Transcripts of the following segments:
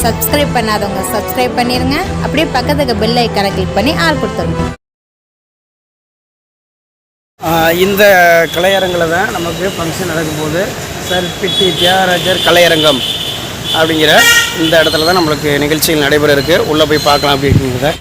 Subscribe பண்ணாதவங்க subscribe பண்ணிடுங்க. அப்படியே பக்கத்துக்கு பெல் ஐக்கானை கிளிக் பண்ணி ஆள் கொடுத்துருங்க. இந்த கலையரங்கில் தான் நமக்கு ஃபங்க்ஷன் நடக்கும்போது சர்பிட்டி தியாகராஜர் கலையரங்கம் அப்படிங்கிற இந்த இடத்துல தான் நம்மளுக்கு நிகழ்ச்சிகள் நடைபெற இருக்குது. உள்ளே போய் பார்க்கலாம் அப்படிங்கிறத.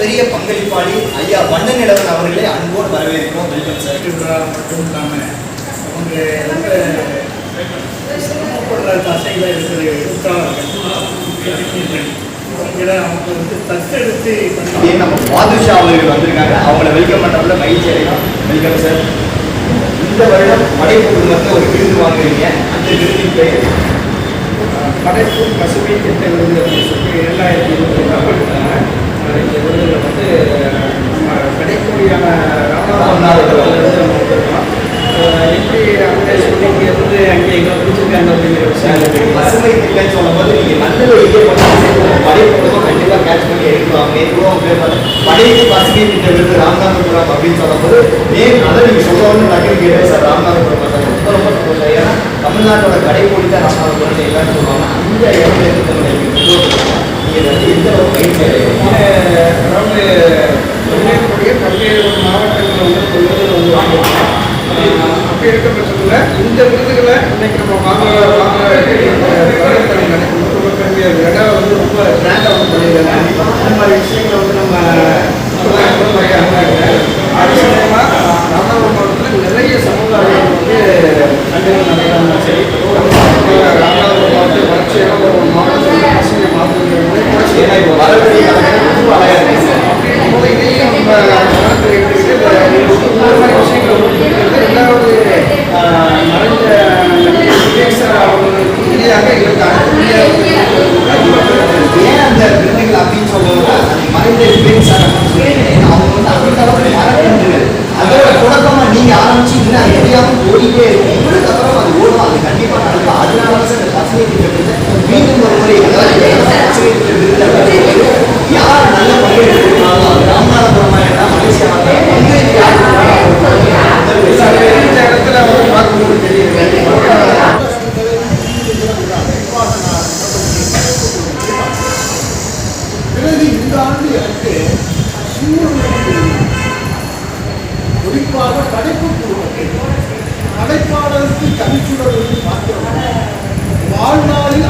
பெரிய பங்களிப்பாளி ஐயா வண்ணநிலவன் அவர்களை அன்போடு வரவேற்கிறோம். Welcome sir. மட்டும் இல்லாமல் அவங்க ரொம்ப சிரமப்படுற தசையில் இருக்கிற எழுத்தாளர்கள் அவங்க தத்தெடுத்து நம்ம பாதுஷா அவர்கள் வந்திருக்காங்க. அவங்கள வெல்கம் பண்ணுறதுல மகிழ்ச்சி அடையும். Welcome sir. இந்த வருடம் படைப்பு குழுமத்தில் ஒரு விருது வாங்குறீங்க. அந்த விருதின் பெயர் படைப்பு பசுமை திட்ட விருது அப்படின்னு சொல்லி 2022 இந்த விருதுகள் நம்ம கிடைக்கூடியான ராமநாதபுரம் எப்படி அங்கே சொல்லி இருந்து அங்கே எங்களை பிடிச்சிருக்காங்க அப்படிங்கிற விஷயம் பசுமை திட்டம்னு சொல்லும்போது நீங்கள் நல்ல படைப்பு கண்டிப்பாக கேட்ச் பண்ணி எடுக்குவாங்க. படைப்பு பசுமை திட்ட விருது ராமநாதபுரம் அப்படின்னு சொல்லும்போது அதை நீங்கள் சொல்லணும்னு டக்குனு கேட்டேன் சார். ராமநாதபுரம் ரொம்ப ரொம்ப சந்தோஷம். ஏன்னா தமிழ்நாட்டோட கடைக்கோடி தான் ராமநாதபுரம் எல்லாரும் சொல்லுவாங்க. அந்த இடத்துல நீங்கள் வந்து எந்த ஒரு பயிற்சி அதாவது தமிழகத்துடைய பல்வேறு மாவட்டங்களில் வந்து விருதுகள் வந்து வாங்கியிருக்கோம். அப்படி இருக்க பட்சத்தில் இந்த விருதுகளை இன்னைக்கு நம்ம வாங்க ரொம்ப பெருமையாக இருக்குது. இடம் வந்து ரொம்ப கிராண்டாக வந்து பண்ணியிருக்காங்க. அந்த மாதிரி விஷயங்களை வந்து நம்ம நிறைய அது சமயமாக ராமநாதபுரம் மாவட்டத்தில் நிறைய சமூக அறிவியல் வந்து கண்டுகள் நடைபெறும். சரி, ராமநாதபுரம் மாவட்டத்தில் வளர்ச்சியான ஒரு மாவட்டத்தில் பசுமை மாவட்டங்கள் இதையும் நம்ம விஷயங்கள் ரெண்டாவது மறைஞ்ச அவர்களுக்கு இணையாக ஏன் அந்த விருதுகள் அப்படின்னு சொல்லுவாங்க. மறைந்த சார் அவங்க வந்து அந்த மறக்கின்றது அதோட தொடக்கமா நீங்க ஆரம்பிச்சீங்கன்னா அது எதையாவது ஓடிட்டே இருக்கும். உங்களுக்கு அப்புறம் அது ஓடும். அது கண்டிப்பா நடக்கும். அதனால சார் இந்த பசுமை திட்டத்தை மீண்டும் ஒரு முறை பசுமை திட்ட விருது யார் நல்ல பங்கெடுக்கிறாங்களோ அது ராமநாதபுரமா இருந்தா மலேசியா பங்கேற்று இந்த இடத்துல அவங்க பார்க்கும்போது தெரியும். பிறகு இந்த ஆண்டு எனக்கு குறிப்பாக படைப்பு குழுமத்தில் படைப்பாளருக்கு தனிச்சுடர்களை பார்க்கிறோம். வாழ்நாளில்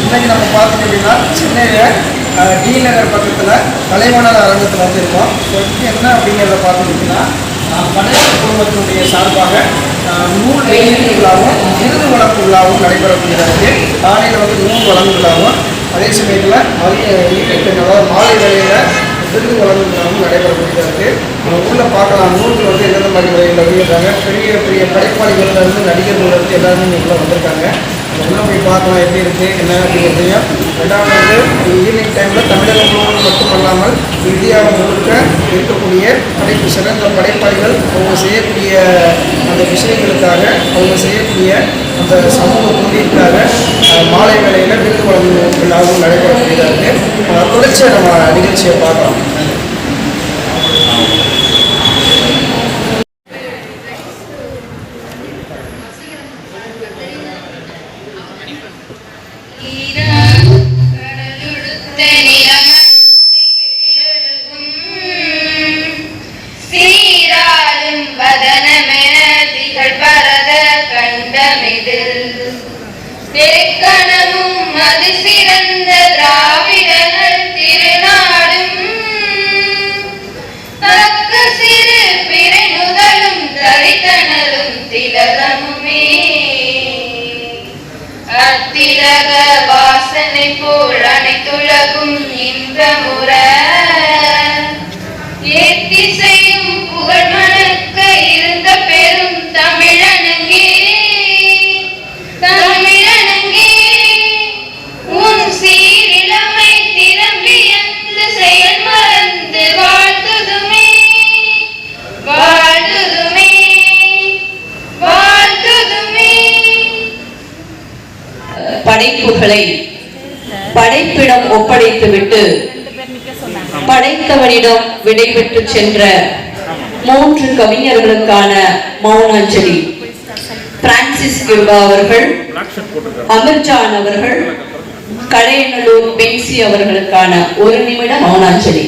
இன்னைக்கு நம்ம பார்த்தோம் அப்படின்னா சென்னையில் டி நகர் பக்கத்தில் கலைவாணர் அரங்கத்தில் வந்து இருக்கோம். என்ன அப்படிங்கிறத பார்த்தோம் அப்படின்னா படைப்பு குழுமத்தினுடைய சார்பாக நூல் வெளியீட்டு விழாவும் விருது வழங்கு விழாவும் நடைபெறப்படுகிறது. காலையில் வந்து நூல் வழங்கு விழாவும் அதே சமயத்தில் மதிய ஈவினிங் அதாவது மாலை வேளையில் விருது வழங்கு விழாவும் நடைபெறப்படுகிறது. உள்ளே பார்க்கலாம் நூல்கள் வந்து எந்தெந்த மாதிரி வகையில் வெளியிடுறாங்க. பெரிய பெரிய படைப்பாளிகள்லேருந்து நடிகர்கள்லேருந்து எல்லாருமே உள்ளே வந்திருக்காங்க. உள்ளே போய் பார்க்கலாம் எப்படி இருக்குது என்ன அப்படிங்கிறதையும். ரெண்டாவது வந்து ஈவினிங் டைமில் தமிழகம் முழுவதும் மட்டுமல்லாமல் இந்தியாவை முழுக்க இருக்கக்கூடிய சிறந்த படைப்பாளிகள் அவங்க செய்யக்கூடிய அந்த விஷயங்களுக்காக அவங்க செய்யக்கூடிய அந்த சமூக முன்னேற்றாக மாலை வேளையில் விருது வழங்கும் விழாவும் நடைபெறக்கூடியதாக இருக்குது. தொடர்ச்சியாக நம்ம நிகழ்ச்சியை பார்க்கலாம். சீராலும் அனைத்துலகும் இன்பமுற ஏத்திசையும் புகழ் மணக்க இருந்த பெரும் தமிழனங்கே உன் சீரிழமை திரும்பி அந்த செயல் மறந்து வாழ்த்துதுமே வாழ்த்துதுமே வாழ்த்துதுமே. படைப்புகளை படைப்பிடம் ஒப்படைத்துவிட்டு படைத்தவனிடம் விடைபெற்று சென்ற 3 கவிஞர்களுக்கான மௌனாஞ்சலி. பிரான்சிஸ் கியூபா அவர்கள், அமர்ஜான் அவர்கள், கடையநல்லூர் பென்சி அவர்களுக்கான 1 நிமிட மௌனாஞ்சலி.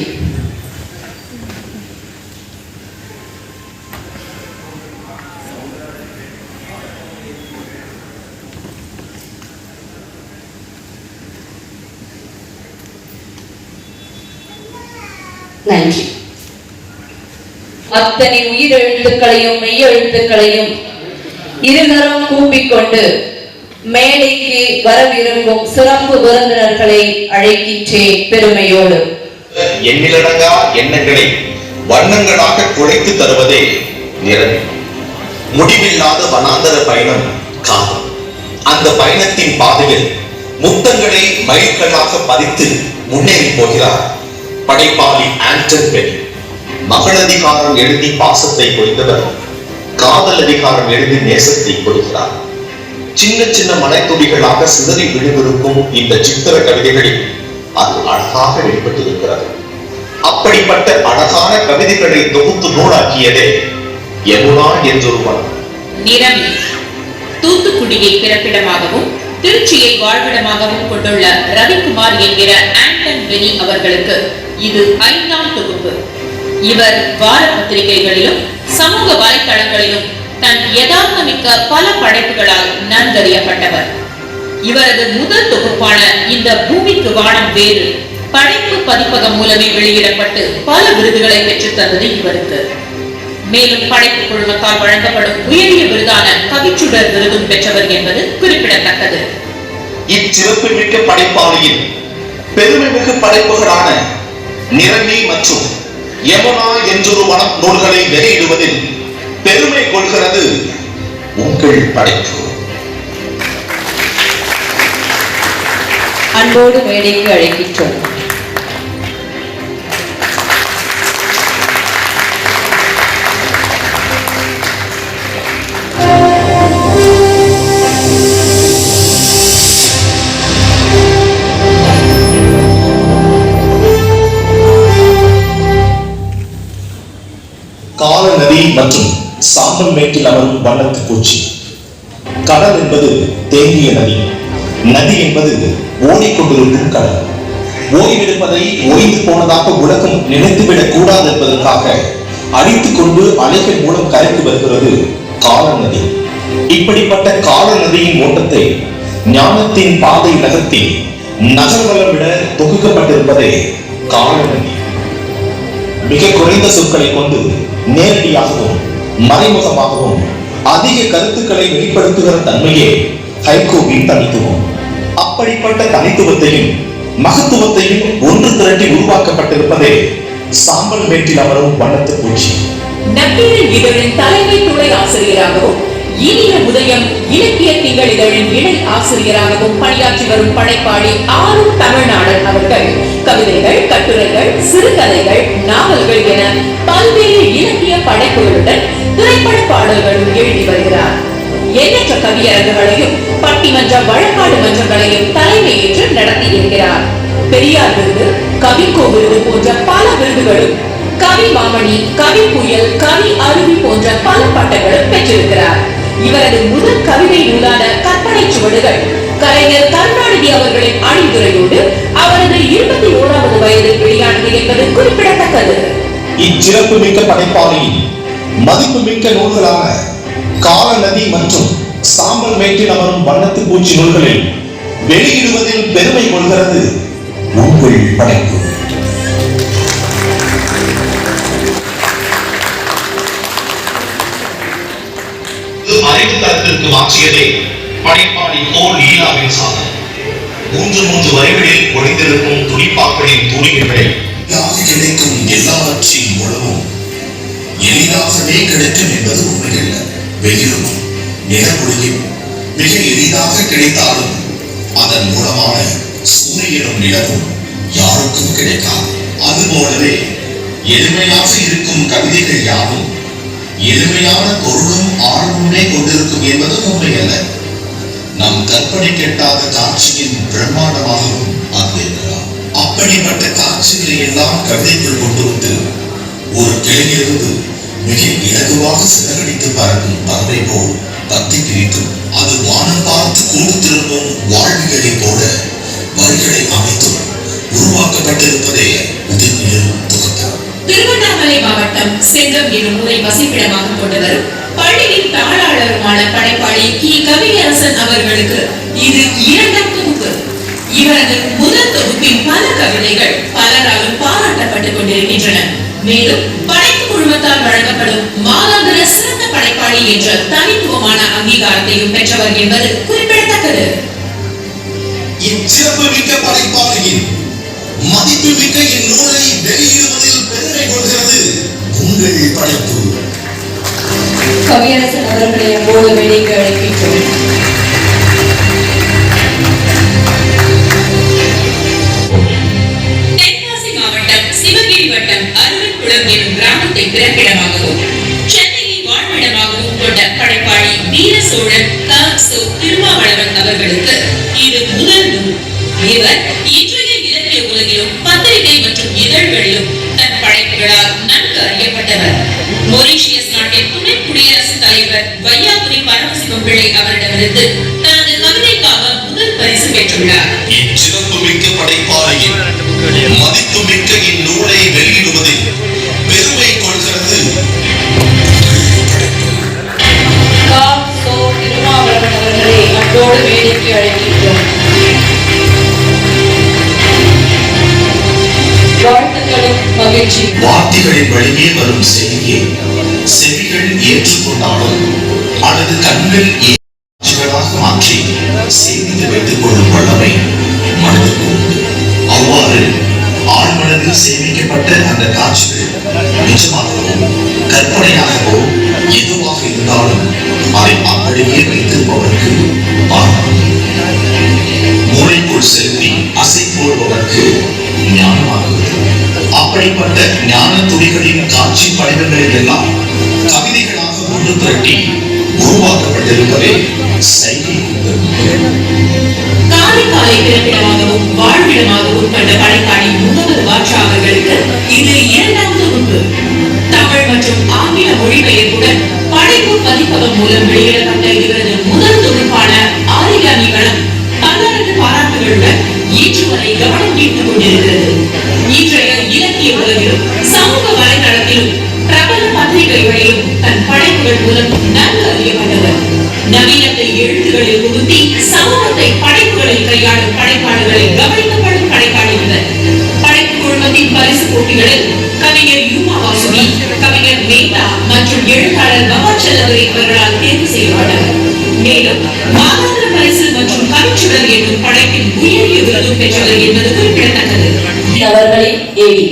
நன்றி. அத்தனை உயிரெழுத்துக்களையும் மெய்யெழுத்துக்களையும் இருகரம் கூப்பிக்கொண்டு மேடைக்கு வரவிருக்கும் சிறப்பு விருந்தினர்களை அழைக்கின்றேன் பெருமையோடு. எண்ணிலடங்கா எண்ணங்களை வண்ணங்களாக குழைத்து தருவதே நிறம். முடிவில்லாத வனாந்தர பயணம் காதல். அந்த பயணத்தின் பாதையில் முத்தங்களை மைல்கல்லாக பதித்து முன்னேறி போகிறார் படைப்பாளி ஆண்டன் பெனி. மகள் அதிகாரம் எழுதி பாசத்தை பொழிந்தவர் காதல் அதிகாரம் எழுதி நேசத்தை கொடுக்கிறார். சின்ன சின்ன மலைத்துளிகளாக சிதறி விழுந்திருக்கும் இந்த சித்திர கவிதைகளில் அது அழகாக வெளிப்பட்டிருக்கிறது. அப்படிப்பட்ட அழகான கவிதைகளை தொகுத்து நூலாக்கியதே யமுனா என்றொருவன். நிறமி தூத்துக்குடியை பிறப்பிடமாகவும் திருச்சியை வாழ்விடமாகவும் கொண்டுள்ள ரவிக்குமார் என்கிற ஆண்டன் பெனி அவர்களுக்கு இது 5ஆம் தொகுப்பு. இவர் வார பத்திரிகைகளிலும் சமூக வலைத்தளங்களிலும் தன் யதார்த்தமிக்க பல படைப்புகளால் நன்கறியப்பட்டவர். இவரது முதல் தொகுப்பான இந்த பூமிக்கு வானம் வேறு படைப்பு பதிப்பகம் மூலமே வெளியிடப்பட்டு பல விருதுகளை பெற்றுத் தந்தது இவருக்கு. மேலும் படைப்பு குழுமத்தால் வழங்கப்படும் உயரிய விருதான கவிச்சுடர் விருதும் பெற்றவர் என்பது குறிப்பிடத்தக்கது. இச்சிறப்பு மிக்க படைப்பாளியின் பெருமைமிகு படைப்புகளான நிறமி மற்றும் யமுனா என்றொரு வனம் நூல்களை வெளியிடுவதில் பெருமை கொள்கிறது உங்கள் படைப்பு. அன்போடு மேடைக்கு அழைக்கின்றோம். கால நதி மற்றும் சாம்பல் மேட்டில் அமரும் வண்ணத்து பூச்சி. கடல் என்பது தேங்கிய நதி, நதி என்பது ஓடிக்கொண்டிருக்கும் கடல். ஓய்வெடுப்பதை ஓய்ந்து போனதாக உலகம் நினைத்துவிடக் கூடாது என்பதற்காக அடித்துக் கொண்டு அலைகள் மூலம் கரைத்து வருகிறது கால நதி. இப்படிப்பட்ட கால நதியின் ஓட்டத்தை ஞானத்தின் பாதை நகர்த்தி நகர்வலம் விட தொகுக்கப்பட்டிருப்பதே கால நதி. மிக குறைந்த சொற்களை கொண்டு நேரடியாகவும் மறைமுகமாகவும் அதிக கருத்துக்களை வெளிப்படுத்துகிற தன்மையே ஹைகோவின் தனித்துவம். அப்படிப்பட்ட தனித்துவத்தையும் மகத்துவத்தையும் ஒன்று திரட்டி உருவாக்கப்பட்டிருப்பதே சாம்பல் மேட்டில் அமரும் வண்ணத்து பூச்சி. நக்கீரன் இதழின் தலைமை துணை ஆசிரியராகவும் இனிய உதயம் இலக்கிய திங்கள் இதழின் இணை ஆசிரியராகவும் பணியாற்றி வரும் படைப்பாளி ஆரும் தமிழ்நாடன் அவர்கள் கவிதைகள், கட்டுரைகள், சிறுகதைகள், நாவல்கள் என பல்வேறு இலக்கிய படைப்புகளுடன் திரைப்பட பாடல்களும் எழுதி வருகிறார். எண்ணற்ற கவியரங்குகளையும் பட்டிமன்ற வழக்காடு மன்றங்களையும் தலைமையேற்று நடத்தி இருக்கிறார். பெரியார் விருது, கவிக்கோ விருது போன்ற பல விருதுகளும், கவி மாமணி, கவி புயல், கவி அருவி போன்ற பல பட்டங்களும் பெற்றிருக்கிறார். இவரது முதல் கவிதை நூலான கற்பனை சுவடுகள் கலைஞர் கருணாநிதி அவர்களின் அணிந்துரையோடு அவரது 21வது வயதில் வெளியானது என்பது குறிப்பிடத்தக்கது. இச்சிறப்பு மிக்க படைப்பாளியின் மதிப்புமிக்க நூல்களான கால நதி மற்றும் சாம்பல் மேட்டில் அமரும் வண்ணத்து பூச்சி நூல்களில் வெளியிடுவதில் பெருமை கொள்கிறது உங்கள் படைப்பு. அறிவு தரத்திற்கு மாற்றியதே படைப்பாளி கோல் ஈலாவின் சாதனை. மூன்று வரிகளில் ஒளிந்திருக்கும் துணிப்பாக்களின் தூரிகைகளை கிடைக்கும் எல்லாவற்றின் மூலமும் எளிதாகவே கிடைக்கும் என்பது உண்மையல்ல. வெயிலும் நிலவொளியும் மிக எளிதாக கிடைத்தாலும் அதன் மூலமான சூரியனும் நிலவும் யாருக்கும் கிடைக்காது. அதுபோலவே எளிமையாக இருக்கும் கவிதைகள் யாவும் எளிமையான பொருளும் ஆர்வமே கொண்டிருக்கும் என்பது உண்மையல்ல. நம் கற்பனை கெட்டாத காட்சியின் பிரம்மாண்டமாகவும் அது இருக்கலாம். அப்படிப்பட்ட காட்சிகளை எல்லாம் கவிதைக்குள் கொண்டு வந்து ஒரு கிளையிலிருந்து மிக இலகுவாக சிறகடித்து பறக்கும் பறவை போல் பத்தி பிரிக்கும். அது வானம் பார்த்து கூடு திரும்பும் வாழ்விகளை போல வரிகளை அமைத்தும் உருவாக்கப்பட்டிருப்பதே உதவியும் தொகுத்தார். திருவண்ணாமலை மாவட்டம் செங்கம் எனும் ஊரை வசிப்பிடமாக கொண்டவர் பள்ளியின் தாளாளருமான படைப்பாளி கி கவியரசன் அவர்களுக்கு இது 2ஆம் தொகுப்பு. இவரது முதல் தொகுப்பின் பல கவிதைகள் பலராலும் பாராட்டப்பட்டுக் கொண்டிருக்கின்றன. மேலும் படைப்பு குழுமத்தால் வழங்கப்படும் மாதாந்திர சிறந்த படைப்பாளி என்ற தனித்துவமான அங்கீகாரத்தையும் பெற்றவர் என்பது குறிப்பிடத்தக்கது. இச்சிறப்பு மிக்க படைப்பாளியின் மதிப்புமிக்க இந்நூலை வெளியிடுவதில் பெருமை கொள்கிறது உங்கள் படைப்பு. கவியரசன் அவர்களை அன்போடு வேடிக்கை அழைக்கின்றோம். தென்காசி மாவட்டம் சிவகிரி வட்டம் அருவன்குளம் எனும் கிராமத்தை பிறப்பிடமாகவும் சென்னையை வாழ்விடமாகவும் கொண்ட படைப்பாளி வீர சோழன் திருமாவளவன் அவர்களுக்கு இது முதல் நூல். இவர் இன்றைய இலக்கிய உலகிலும் பத்திரிகை மற்றும் இதழ்களிலும் தன் படைப்புகளால் நன்கு அறியப்பட்டவர். மொரீஷியஸ் நாட்டின் துணை குடியரசுத் தலைவர் வையாபுரி பரமசிவம் பிள்ளை அவரிடமிருந்து தனது கவிதைக்காக முதல் பரிசு பெற்றுள்ளார். இச்சிறப்பு மிக்க படைப்பாளியின் மதிப்புமிக்க இந்நூலை வெளியிடுவதில் பெருமை கொள்கிறது திருமாவளவன் அவர்களை அன்போடு வேடிக்கை அழைக்கின்றோம். வாழ்த்துக்களும் மகிழ்ச்சி. வார்த்தைகளின் வழியே வரும் செய்தியை செவிகள் ஏற்றுக்கொண்டாலும் அல்லது கண்கள் மாற்றி சேமித்து வைத்துக் கொள்ளும் வல்லமை மனதுக்கு உண்டு. அவ்வாறு ஆழ்மனதில் சேமிக்கப்பட்ட அந்த காட்சிகள் நிஜமாகவோ கற்பனையாகவோ எதுவாக இருந்தாலும் அதை அப்படியே வைத்திருப்பவருக்கு மூளைக்குள் செலுத்தி அசை போடுபவருக்கு ஞானமாகுது. அப்படிப்பட்ட ஞான துளிகளின் காட்சி படிவங்களை எல்லாம் கவிதைகளாக ஒன்று திரட்டி உருவாக்கப்பட்டிருப்பதே சைகை. காரைக்காலை பிறப்பிடமாகவும் வாழ்விடமாகவும் கொண்ட படைப்பாளி முகமது பாட்ஷா அவர்களுக்கு இது 2ஆம் தொகுப்பு. தமிழ் மற்றும் ஆங்கில மொழிபெயர்ப்புடன் படைப்பு பதிப்பகம் மூலம் வெளியிடப்பட்ட இவரது முதல் தொகுப்பான ஆரிகாமி களம் பலரது பாராட்டுகளுடன் இன்று வரை கவனம் ஈர்த்துக் கொண்டிருக்கிறது. இன்றைய இலக்கிய உலகிலும் சமூக வலைதளத்திலும் பிரபல பத்திரிகைகளிலும் தன் படைப்புகள் மூலம் நன்கு அறியப்பட்டவர். நவீனத்தை எழுத்துகளில் புகுத்தி சமூகத்தை படைப்புகளில் கையாளும் படைப்பாளர்களை கவனிக்கப்படும் படைப்பாளி இவர். படைப்பு குழுமத்தின் பரிசு போட்டிகளில் கவிஞர் யூமா வாசுகி, கவிஞர் மேத்தா மற்றும் எழுத்தாளர் பவாச்சலதுரை அவர்களால் தேர்வு செய்யப்பட்டவர். மேலும் மாதாந்திர பரிசு மற்றும் கவிச்சுடர் என்னும் படைப்பின் உயரிய விருது பெற்றவர் என்பது குறிப்பிடத்தக்கது. அவர்களை ஏவி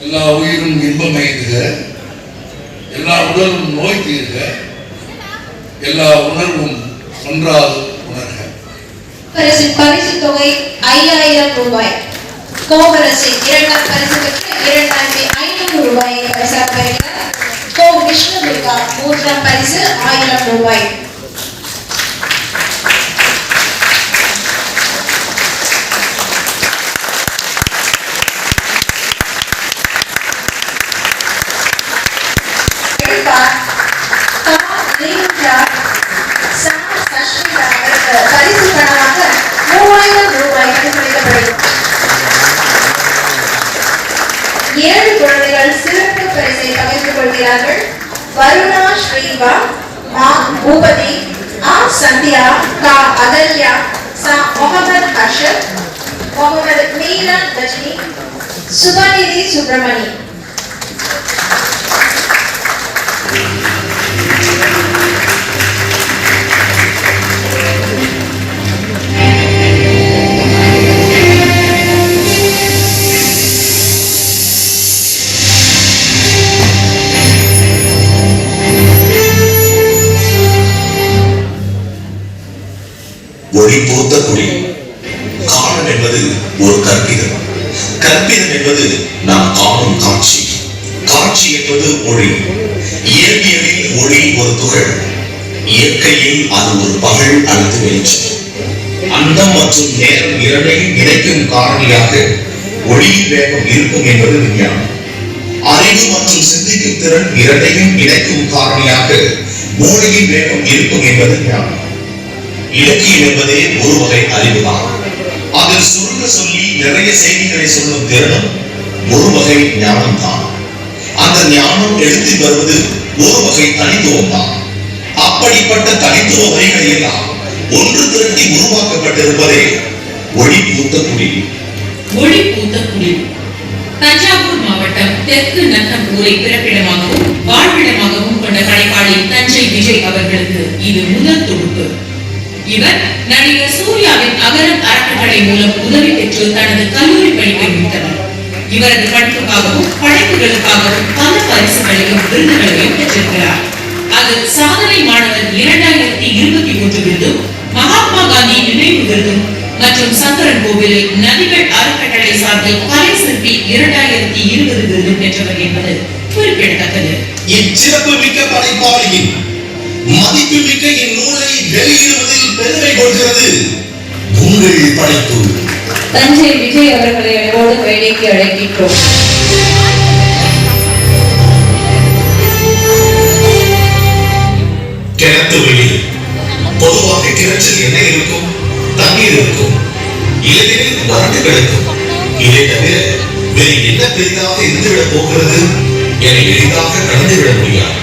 எல்லா உயிரும் இன்பம் எய்துக, எல்லா உடலும் நோய் தீர்க, எல்லா உணர்வும் ஒன்றால் உணர்க. பரிசு தொகை 5000 ரூபாய். கோபரசின் இரண்டாம் பரிசு பெற்று 2500 ரூபாயை பரிசாக பெறுகிறார். கோ விஷ்ணுதுர்கா மூன்றாம் பரிசு 1000 ரூபாய். பரிசு பணமாக 3000 ரூபாய் அளிக்கப்படுகிறது. 7 குழந்தைகள் சிறப்பு பரிசை பகிர்ந்து கொள்கிறார்கள். வருணா ஸ்ரீவா, மா பூபதி, ஆ சந்தியா, கா அகல்யா, சா முகமது ஹர்ஷத், முகமது மீரான் ரஜினி, சுபநிதி சுப்பிரமணி. ஒளி போத்த குடி. காலம் என்பது ஒரு கற்பிதம். கற்பிதம் என்பது நாம் காணும் காட்சி. காட்சி என்பது ஒளி. இயற்பியலில் ஒளி ஒரு துகள், இயற்கையில் அது ஒரு பகல் அல்லது வெளிச்சம். அண்டம் மற்றும் நேரம் இரண்டையும் இணைக்கும் காரணியாக ஒளியின் வேகம் இருக்கும் என்பது விஞ்ஞானம். அறிவு மற்றும் சிந்திக்கும் திறன் இரண்டையும் இணைக்கும் காரணியாக மூளையின் வேகம் இருக்கும் என்பது ஞானம். இலக்கியம் என்பதே ஒரு வகை அறிவுதான். அதில் சுருங்க சொல்லி நிறைய செய்திகளை சொல்லும் திறனும் ஒரு வகை ஞானம் தான். அந்த ஞானம் எழுதி வருவது ஒரு வகை தனித்துவம் தான். அப்படிப்பட்ட தனித்துவ வகைகளை எல்லாம் ஒன்று திரட்டி உருவாக்கப்பட்டிருப்பதே ஒளி பூத்த குடி. ஒளி பூத்த குடி. தஞ்சாவூர் மாவட்டம் தெற்கு நத்தம் ஊரை பிறப்பிடமாகவும் வாழ்விடமாகவும் கொண்ட கலைப்பாடி தஞ்சை விஜய் அவர்களுக்கு இது முதல் தொகுப்பு. இவர் நடிகர் சூர்யாவின் அகரம் அறக்கட்டளை மூலம் உதவி பெற்று தனது கல்லூரி படிப்பை முடித்தவர். இவரது படிப்புக்காகவும் படைப்புகளுக்காகவும் பல பரிசுகளையும் விருதுகளையும் பெற்றிருக்கிறார். அதில் சாதனை மாணவர் 2021 விருதும், மகாத்மா காந்தி நினைவு விருதும் மற்றும் சங்கரன் கோவிலில் நதிகள் அறக்கட்டளை சார்பில் கலை சிற்பி 2020 விருதும் பெற்றவர் என்பது குறிப்பிடத்தக்கது. இச்சிறப்பு மிக்க படைப்பாளியின் மதிப்புமிக்க இந்நூலை வெளியிடுவதில் பெருமை கொள்கிறது உங்கள் படைப்பு. தஞ்சை விஜய் அவர்களை அன்போடு வேலைக்கு அழைக்கின்றோம். கிணத்து வெளியில் பொதுவாக கிணற்றில் என்ன இருக்கும்? தண்ணீர் இருக்கும், இலைகளில் வறண்டு கிடக்கும். இதை தவிர வேறு என்ன பெரிதாக இருந்துவிடப் போகிறது என எளிதாக கடந்துவிட முடியாது.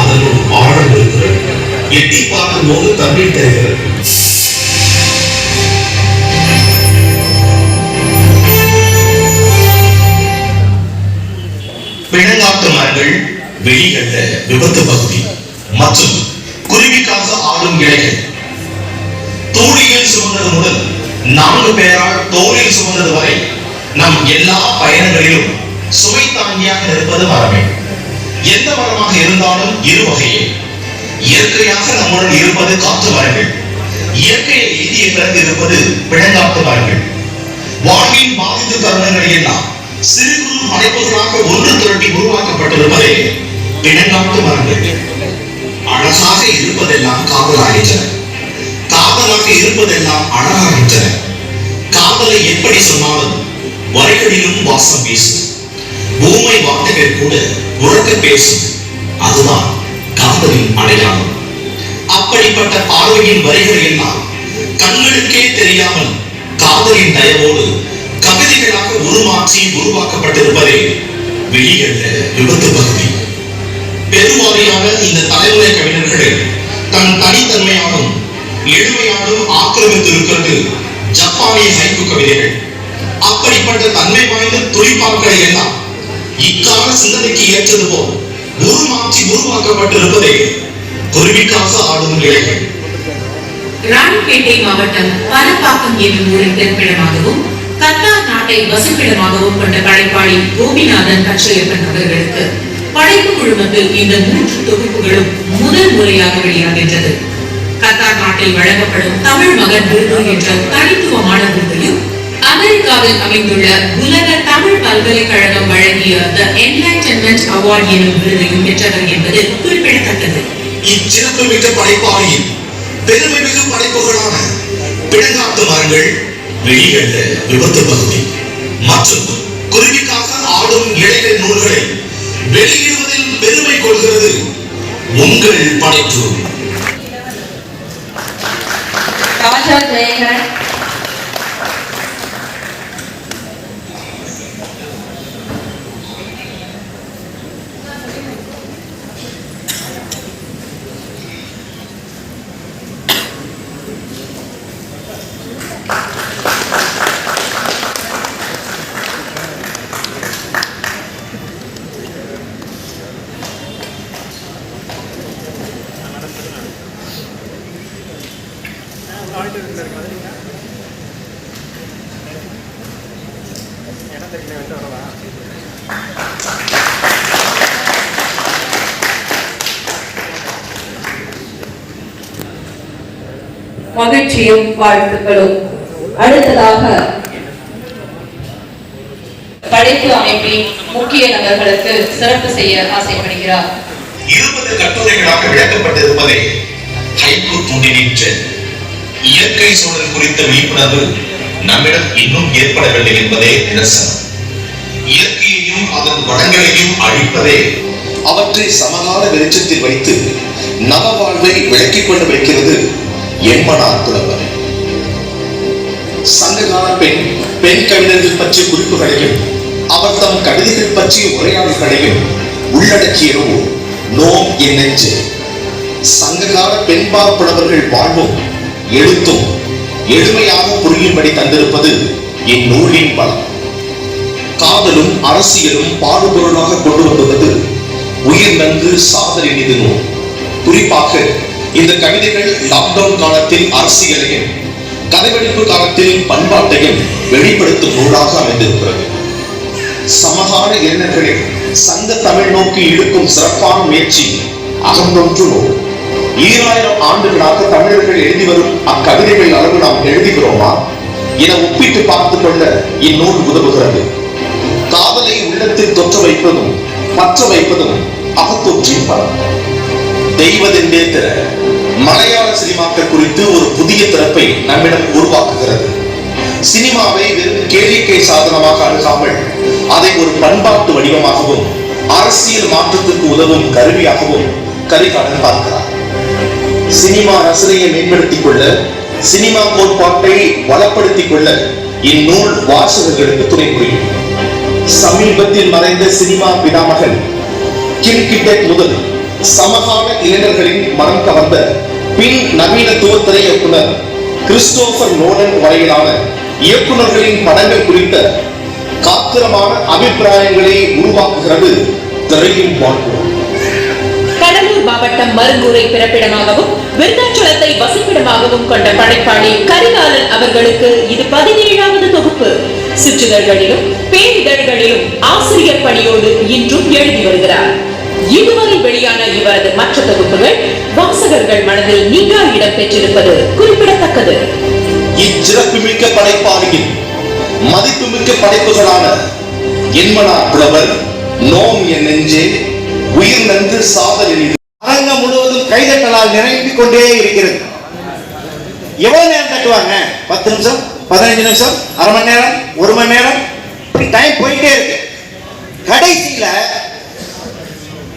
அதனுள் ஆழம் இருக்கிறது. எட்டி பார்க்கும் போது தண்ணீர் தெரிகிறது. பிணங்காட்டு மரங்கள், வெளிகண்ட விபத்து பகுதி மற்றும் குருவிக்காக ஆடும் இலைகள். தூளியில் சுமந்தது முதல் 4 பேரால் தோளில் சுமந்தது வரை நம் எல்லா பயணங்களிலும் சுமை தாங்கியாக இருப்பது மரமே. எந்த மரமாக இருந்தாலும் இரு வகையே. இயற்கையாக நம்முடன் இருப்பது காற்று மரங்கள், இயற்கையை எழுதிய பிறகு இருப்பது பிணங்காட்டு மரங்கள். வாழ்வின் பாதித்த தருணங்களை எல்லாம் சிறு குறு படைப்புகளாக ஒன்று திரட்டி உருவாக்கப்பட்டிருப்பதே பிணங்காட்டு மரங்கள். அழகாக இருப்பதெல்லாம் காதலாகின்றன, காதலாக இருப்பதெல்லாம் அழகாகின்றன. காதலை எப்படி சொன்னாலும் வரைகளிலும் வாசம் வீசும். பூமை வார்த்தைகள் கூட உறக்க பேசும். அதுதான் காதலின் அடையாளம். அப்படிப்பட்ட பார்வையின் வரிகளை எல்லாம் கண்களுக்கே தெரியாமல் காதலின் தயவோடு கவிதைகளாக உருமாற்றி உருவாக்கப்பட்டிருப்பதே வெளியல்ல விபத்து பகுதி. பெருவாரியான இந்த தலைமுறை கவிஞர்களை தன் தனித்தன்மையாலும் எளிமையாலும் ஆக்கிரமித்திருக்கிறது ஜப்பானிய ஹைக்கூ கவிதைகள். அப்படிப்பட்ட தன்மை வாய்ந்த துளிப்பாக்களை எல்லாம் இக்கால சிந்தனைக்கு ஏற்றது போல் உருமாற்றி உருவாக்கப்பட்டிருப்பதே குருவிக்காக ஆடும் இலைகள். ராணிப்பேட்டை மாவட்டம் பலப்பாக்கம் என்னும் ஊரின் பிறப்பிடமாகவும் கத்தார் நாட்டை வசிப்பிடமாகவும் கொண்ட படைப்பாளி கோபிநாதன் பச்சையப்பன் அவர்களுக்கு படைப்பு குழுமத்தில் இந்த 3 தொகுப்புகளும் முதல் முறையாக வெளியாகின்றது. கத்தார் நாட்டில் வழங்கப்படும் தமிழ் மகன் விருது என்ற தனித்துவமான விருதையும் அமெரிக்காவில் அமைந்துள்ள உலக தமிழ் பல்கலைக்கழகம் வழங்கிய தி என்லைட்டன்மென்ட் அவார்ட் எனும் விருதையும் பெற்றவர் என்பது குறிப்பிடத்தக்கது. இச்சிறப்பு மிக்க படைப்பாளியின் பெருமை மிகு படைப்புகளான பிணங்காட்டு மரங்கள், வெளியல்ல விபத்து பகுதி மற்றும் குருவிக்காக ஆடும் இளைஞர் நூல்களை வெளியிடுவதில் பெருமை கொள்கிறது உங்கள் படைப்பு. ராஜா ஜெயகரன், மகிழ்ச்சியும் வாழ்த்துக்களும். அடுத்ததாக படைப்பு அமைப்பின் முக்கிய நபர்களுக்கு சிறப்பு செய்ய ஆசைப்படுகிறார். 20 கட்டுரைகளாக விளக்கப்பட்டிருப்பதை ஹைக்கூ தூண்டி நின்ற இயற்கை சூழல் குறித்த விழிப்புணர்வு நம்மிடம் இன்னும் ஏற்படவில்லை என்பதே நிதர்சனம். இயற்கையையும் அதன் வளங்களையும் அழிப்பதே அவற்றை சமகால வெளிச்சத்தில் வைத்து நவ வாழ்வை விளக்கிக் கொண்டு வைக்கிறது என்மனார் புலவர். சங்ககால பெண் கவிஞர்கள் பற்றிய குறிப்புகளையும் அவர் தம் கவிதைகள் பற்றிய உரையாடல்களையும் உள்ளடக்கியோ நோம் என் நெஞ்சு. சங்ககால பெண்பார் புலவர்கள் வாழ்வும் எழுத்தும் எளிமையாக புரியும்படி தந்திருப்பது இந்நூலின் பலம். காதலும் அரசியலும் பாடுபொருளாக கொண்டு வந்துள்ளது உயிர் நன்கு சாதலின் இது நூல். குறிப்பாக இந்த கவிதைகள் லாக்டவுன் காலத்தில் அரசியலையும் கதைவெடிப்பு காலத்தில் பண்பாட்டையும் வெளிப்படுத்தும் நூலாக அமைந்திருக்கிறது. சமகால இளைஞர்களில் சங்க தமிழ் நோக்கி இழுக்கும் சிறப்பான முயற்சி அகந்தொன்று நூல். 2000 ஆண்டுகளாக தமிழர்கள் எழுதி வரும் அக்கவிதைகள் அளவு நாம் எழுதுகிறோமா என ஒப்பிட்டு பார்த்துக் கொள்ள இந்நூல் உதவுகிறது. காதலை உள்ளத்தில் தொற்ற வைப்பதும் பற்ற வைப்பதும் அகத்தொற்றின் பலம். தெய்வதென்றே திற மலையாள சினிமாக்கள் குறித்து ஒரு புதிய திறப்பை நம்மிடம் உருவாக்குகிறது. சினிமாவை வெறும் கேளிக்கை சாதனமாக அணுகாமல் அதை ஒரு பண்பாட்டு வடிவமாகவும் அரசியல் மாற்றத்திற்கு உதவும் கருவியாகவும் கரிகாலன் பார்க்கிறார். சினிமா ரசனையை மேம்படுத்திக் கொள்ள, சினிமா கோட்பாட்டை வளப்படுத்திக் கொள்ள இந்நூல் வாசகர்களுக்கு துணை புரியும். சமீபத்தில் மறைந்த சினிமா பிதாமகன் கிம் கிட்டக் முதல் சமகால இளைஞர்களின் மனம் கவர்ந்த பின் நவீனத்துவ திரை இயக்குனர் கிறிஸ்டோபர் நோலன் வரையிலான இயக்குநர்களின் படங்கள் குறித்த காத்திரமான அபிப்பிராயங்களை உருவாக்குகிறது திரையும் வாழ்வோம். கடலூர் மாவட்டம் மருங்கூரை பிறப்பிடமாகவும் விருத்தாச்சலத்தை வசிப்பிடமாகவும் கொண்ட படைப்பாளி கரிகாலன் அவர்களுக்கு இது 17வது தொகுப்பு. சிற்றிதழ்களிலும் பேரிதழ்களிலும் ஆசிரியர் பணியோடு இன்றும் எழுதி வருகிறார். இதுவரை வெளியான இவரது மற்ற தொகுப்புகள் வாசகர்கள் மனதில் நீங்கா இடம் பெற்றிருப்பது குறிப்பிடத்தக்கது. இச்சிறப்புமிக்க படைப்பாளியின் மதிப்புமிக்க படைப்புகளான என்மனார் புலவர், நோம் என் நெஞ்சே, உயிர் நன்று சாதலின் இது அரங்கம் முழுவதும் கைதட்டலால் நிரம்பிக் கொண்டே இருக்கிறது. எவ்வளவு நேரம் தட்டுவாங்க? 10 நிமிஷம், 15 நிமிஷம், அரை மணி நேரம், 1 மணி நேரம், டைம் போயிட்டே இருக்கு. கடைசியில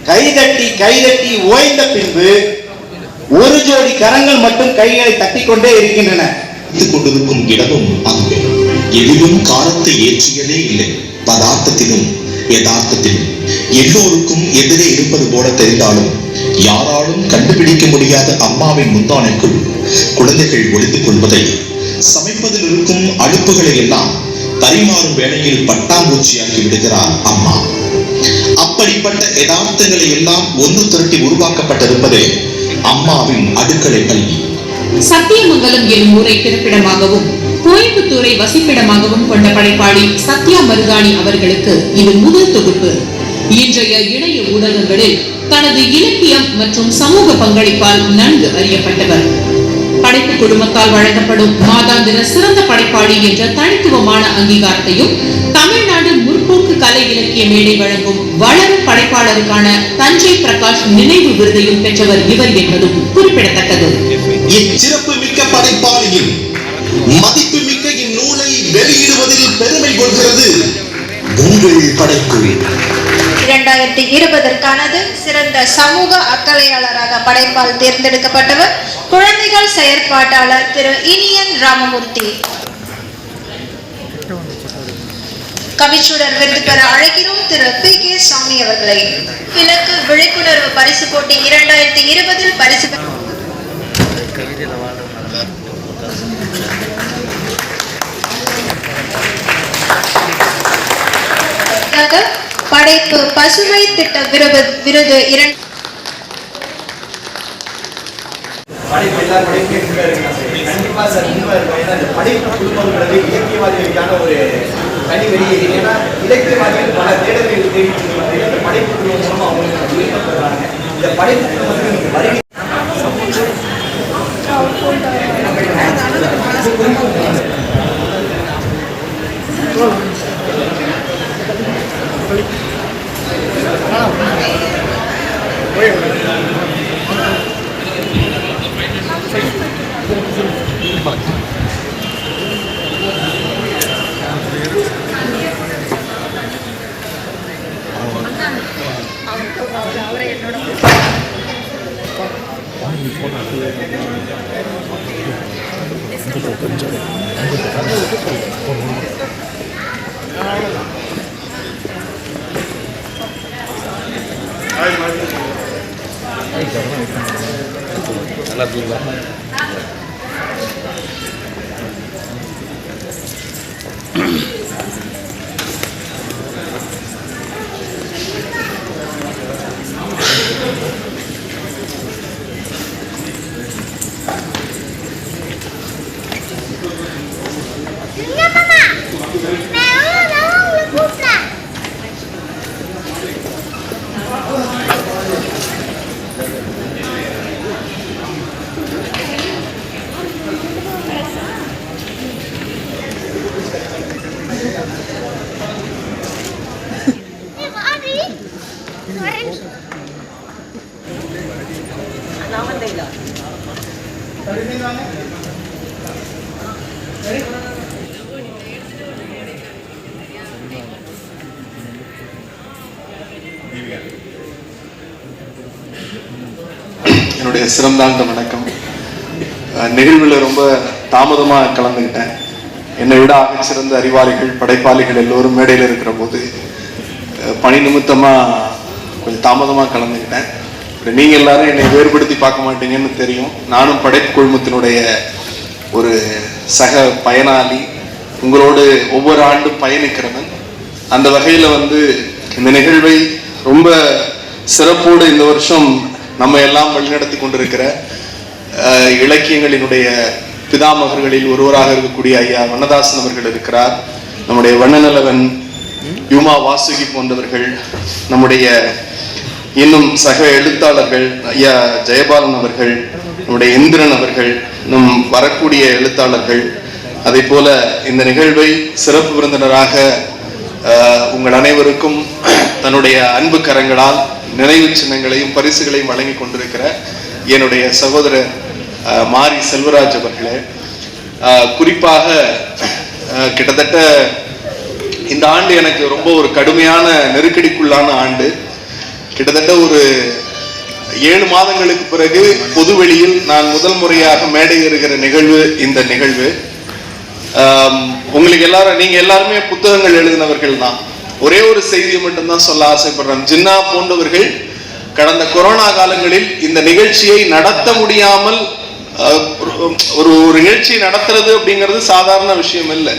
கைதட்டி ஓய்ந்த பின்பு ஒரு ஜோடி கரங்கள் மட்டும் கைகளை தட்டிக்கொண்டே இருக்கின்றன. கொண்டிருக்கும் இடமும் அங்கு எதிலும் காலத்தை ஏற்றியதே இல்லை. பதார்த்தத்திலும் யதார்த்தத்திலும் எல்லோருக்கும் எதிரே இருப்பது போல தெரிந்தாலும் யாராலும் கண்டுபிடிக்க முடியாத அம்மாவின் முந்தானைக்குள் குழந்தைகள் ஒளிந்து கொள்வதை, சமைப்பதில் இருக்கும் அடுப்புகளை எல்லாம் பரிமாறும் வேளையில் பட்டாம்பூச்சியாக்கி விடுகிறார் அம்மா. அப்படிப்பட்ட யதார்த்தங்களை எல்லாம் ஒன்று திரட்டி உருவாக்கப்பட்டிருப்பதே அம்மாவின் அடுக்களை கல்வி. சத்தியமங்கலம் எனும் ஊரை பிறப்பிடமாகவும் கோயம்புத்தூரை வசிப்பிடமாகவும் கொண்ட படைப்பாளி சத்யா மருதாணி அவர்களுக்கு இது முதல் தொகுப்பு. இன்றைய இணைய ஊடகங்களில் தனது இலக்கியம் மற்றும் சமூக பங்களிப்பால் நன்கு அறியப்பட்டவர். படைப்பு குழுமத்தால் வழங்கப்படும் மாதாந்திர சிறந்த படைப்பாளி என்ற தனித்துவமான அங்கீகாரத்தையும் தமிழ்நாடு முற்போக்கு கலை இலக்கிய மேடை வழங்கும் வளரும் படைப்பாளருக்கான தஞ்சை பிரகாஷ் நினைவு விருதையும் பெற்றவர் இவர் என்பதும் குறிப்பிடத்தக்கது. இச்சிறப்பு மிக்க படைப்பாளியின் மதிப்பு மிக்க இந்நூலை வெளியிடுவதில் பெருமை கொள்கிறது உங்கள் படைக்குழு. 2020 சிறந்த சமூக அக்கறையாளராக படைப்பால் தேர்ந்தெடுக்கப்பட்டவர் குழந்தைகள் செயற்பாட்டாளர் திரு இனியன் ராமமூர்த்தி. கவிச்சுடர் விருது பெற அழைக்கிறோம் திரு PK சாமி அவர்களை. இலக்கு விழிப்புணர்வு பரிசு போட்டி 2020 பரிசு படைப்பு பசுமை திட்ட விருது படைப்பு எல்லா படைப்புமே கண்டிப்பா சார் இந்த படைப்பு குழுமங்கிறது இலக்கியவாதிகளுக்கான ஒரு தனி வெளியே. ஏன்னா இலக்கியவாதிகள் பல தேடல்கள் தேடிட்டு இந்த படைப்பு குழுமம் மூலமா அவங்களுக்கு விருப்பப்படுறாங்க. இந்த படைப்பு குழுமத்துக்கு வருகை என்னுடைய சிறந்தாண்ட வணக்கம். நிகழ்வில் ரொம்ப தாமதமாக கலந்துக்கிட்டேன். என்னை விட ஆக சிறந்த அறிவாளிகள் படைப்பாளிகள் எல்லோரும் மேடையில் இருக்கிற போது பணி நிமித்தமாக கொஞ்சம் தாமதமாக கலந்துக்கிட்டேன். நீங்கள் எல்லாரும் என்னை வேறுபடுத்தி பார்க்க மாட்டீங்கன்னு தெரியும். நானும் படைப்பு குழுமத்தினுடைய ஒரு சக பயனாளி, உங்களோடு ஒவ்வொரு ஆண்டும் பயணிக்கிறவன். அந்த வகையில் இந்த நிகழ்வை ரொம்ப சிறப்போடு இந்த வருஷம் நம்ம எல்லாம் வழிநடத்தி கொண்டிருக்கிற இலக்கியங்களினுடைய பிதாமகர்களில் ஒருவராக இருக்கக்கூடிய ஐயா வண்ணதாசன் அவர்கள் இருக்கிறார். நம்முடைய வண்ணநலவன், யுமா வாசுகி போன்றவர்கள், நம்முடைய இன்னும் சக எழுத்தாளர்கள் ஐயா ஜெயபாலன் அவர்கள், நம்முடைய இந்திரன் அவர்கள், நம் வரக்கூடிய எழுத்தாளர்கள், அதே போல இந்த நிகழ்வை சிறப்பு விருந்தினராக உங்கள் அனைவருக்கும் தன்னுடைய அன்பு கரங்களால் நினைவு சின்னங்களையும் பரிசுகளையும் வழங்கி கொண்டிருக்கிற என்னுடைய சகோதரர் மாரி செல்வராஜ் அவர்களே, குறிப்பாக கிட்டத்தட்ட இந்த ஆண்டு எனக்கு ரொம்ப ஒரு கடுமையான நெருக்கடிக்குள்ளான ஆண்டு. கிட்டத்தட்ட ஒரு 7 மாதங்களுக்கு பிறகு பொதுவெளியில் நான் முதல் முறையாக மேடை ஏறுகிற நிகழ்வு இந்த நிகழ்வு. உங்களுக்கு நீங்க எல்லாருமே புத்தகங்கள் எழுதினவர்கள் தான். ஒரே ஒரு செய்தியை மட்டும்தான் சொல்ல ஆசைப்படுறேன். ஜின்னா போன்றவர்கள் கடந்த கொரோனா காலங்களில் இந்த நிகழ்ச்சியை நடத்த முடியாமல் ஒரு நிகழ்ச்சியை நடத்துறது அப்படிங்கிறது சாதாரண விஷயம் இல்லை.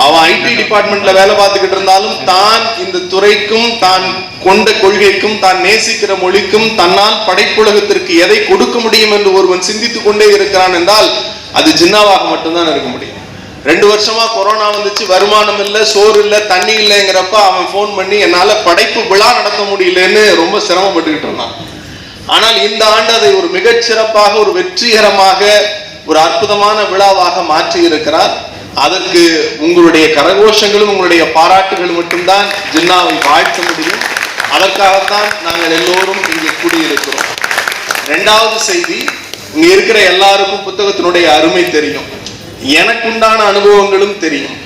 அவன் ஐடி டிபார்ட்மெண்ட்ல வேலை பார்த்துக்கிட்டு இருந்தாலும் தான் இந்த துறைக்கும் தான் கொண்ட கொள்கைக்கும் தான் நேசிக்கிற மொழிக்கும் தன்னால் படைப்புலகத்திற்கு எதை கொடுக்க முடியும் என்று ஒருவன் சிந்தித்துக் கொண்டே இருக்கிறான் என்றால் அது ஜின்னாவாக மட்டும்தான் இருக்க முடியும். 2 வருஷமா கொரோனா வந்துச்சு, வருமானம் இல்லை, சோறு இல்லை, தண்ணி இல்லைங்கிறப்ப அவன் ஃபோன் பண்ணி என்னால படைப்பு விழா நடத்த முடியலன்னு ரொம்ப சிரமப்பட்டுக்கிட்டு இருந்தான். ஆனால் இந்த ஆண்டு அதை ஒரு மிகச்சிறப்பாக, ஒரு வெற்றிகரமாக, ஒரு அற்புதமான விழாவாக மாற்றி இருக்கிறார். அதற்கு உங்களுடைய கரகோஷங்களும் உங்களுடைய பாராட்டுகளும் மட்டும்தான் ஜின்னாவை வாழ்த்த முடியும். அதற்காகத்தான் நாங்கள் எல்லோரும் இங்கே கூடியிருக்கிறோம். இரண்டாவது செய்தி, இங்க இருக்கிற எல்லாருக்கும் புத்தகத்தினுடைய அருமை தெரியும், எனக்குண்டான அனுபவங்களும் தெரியும்.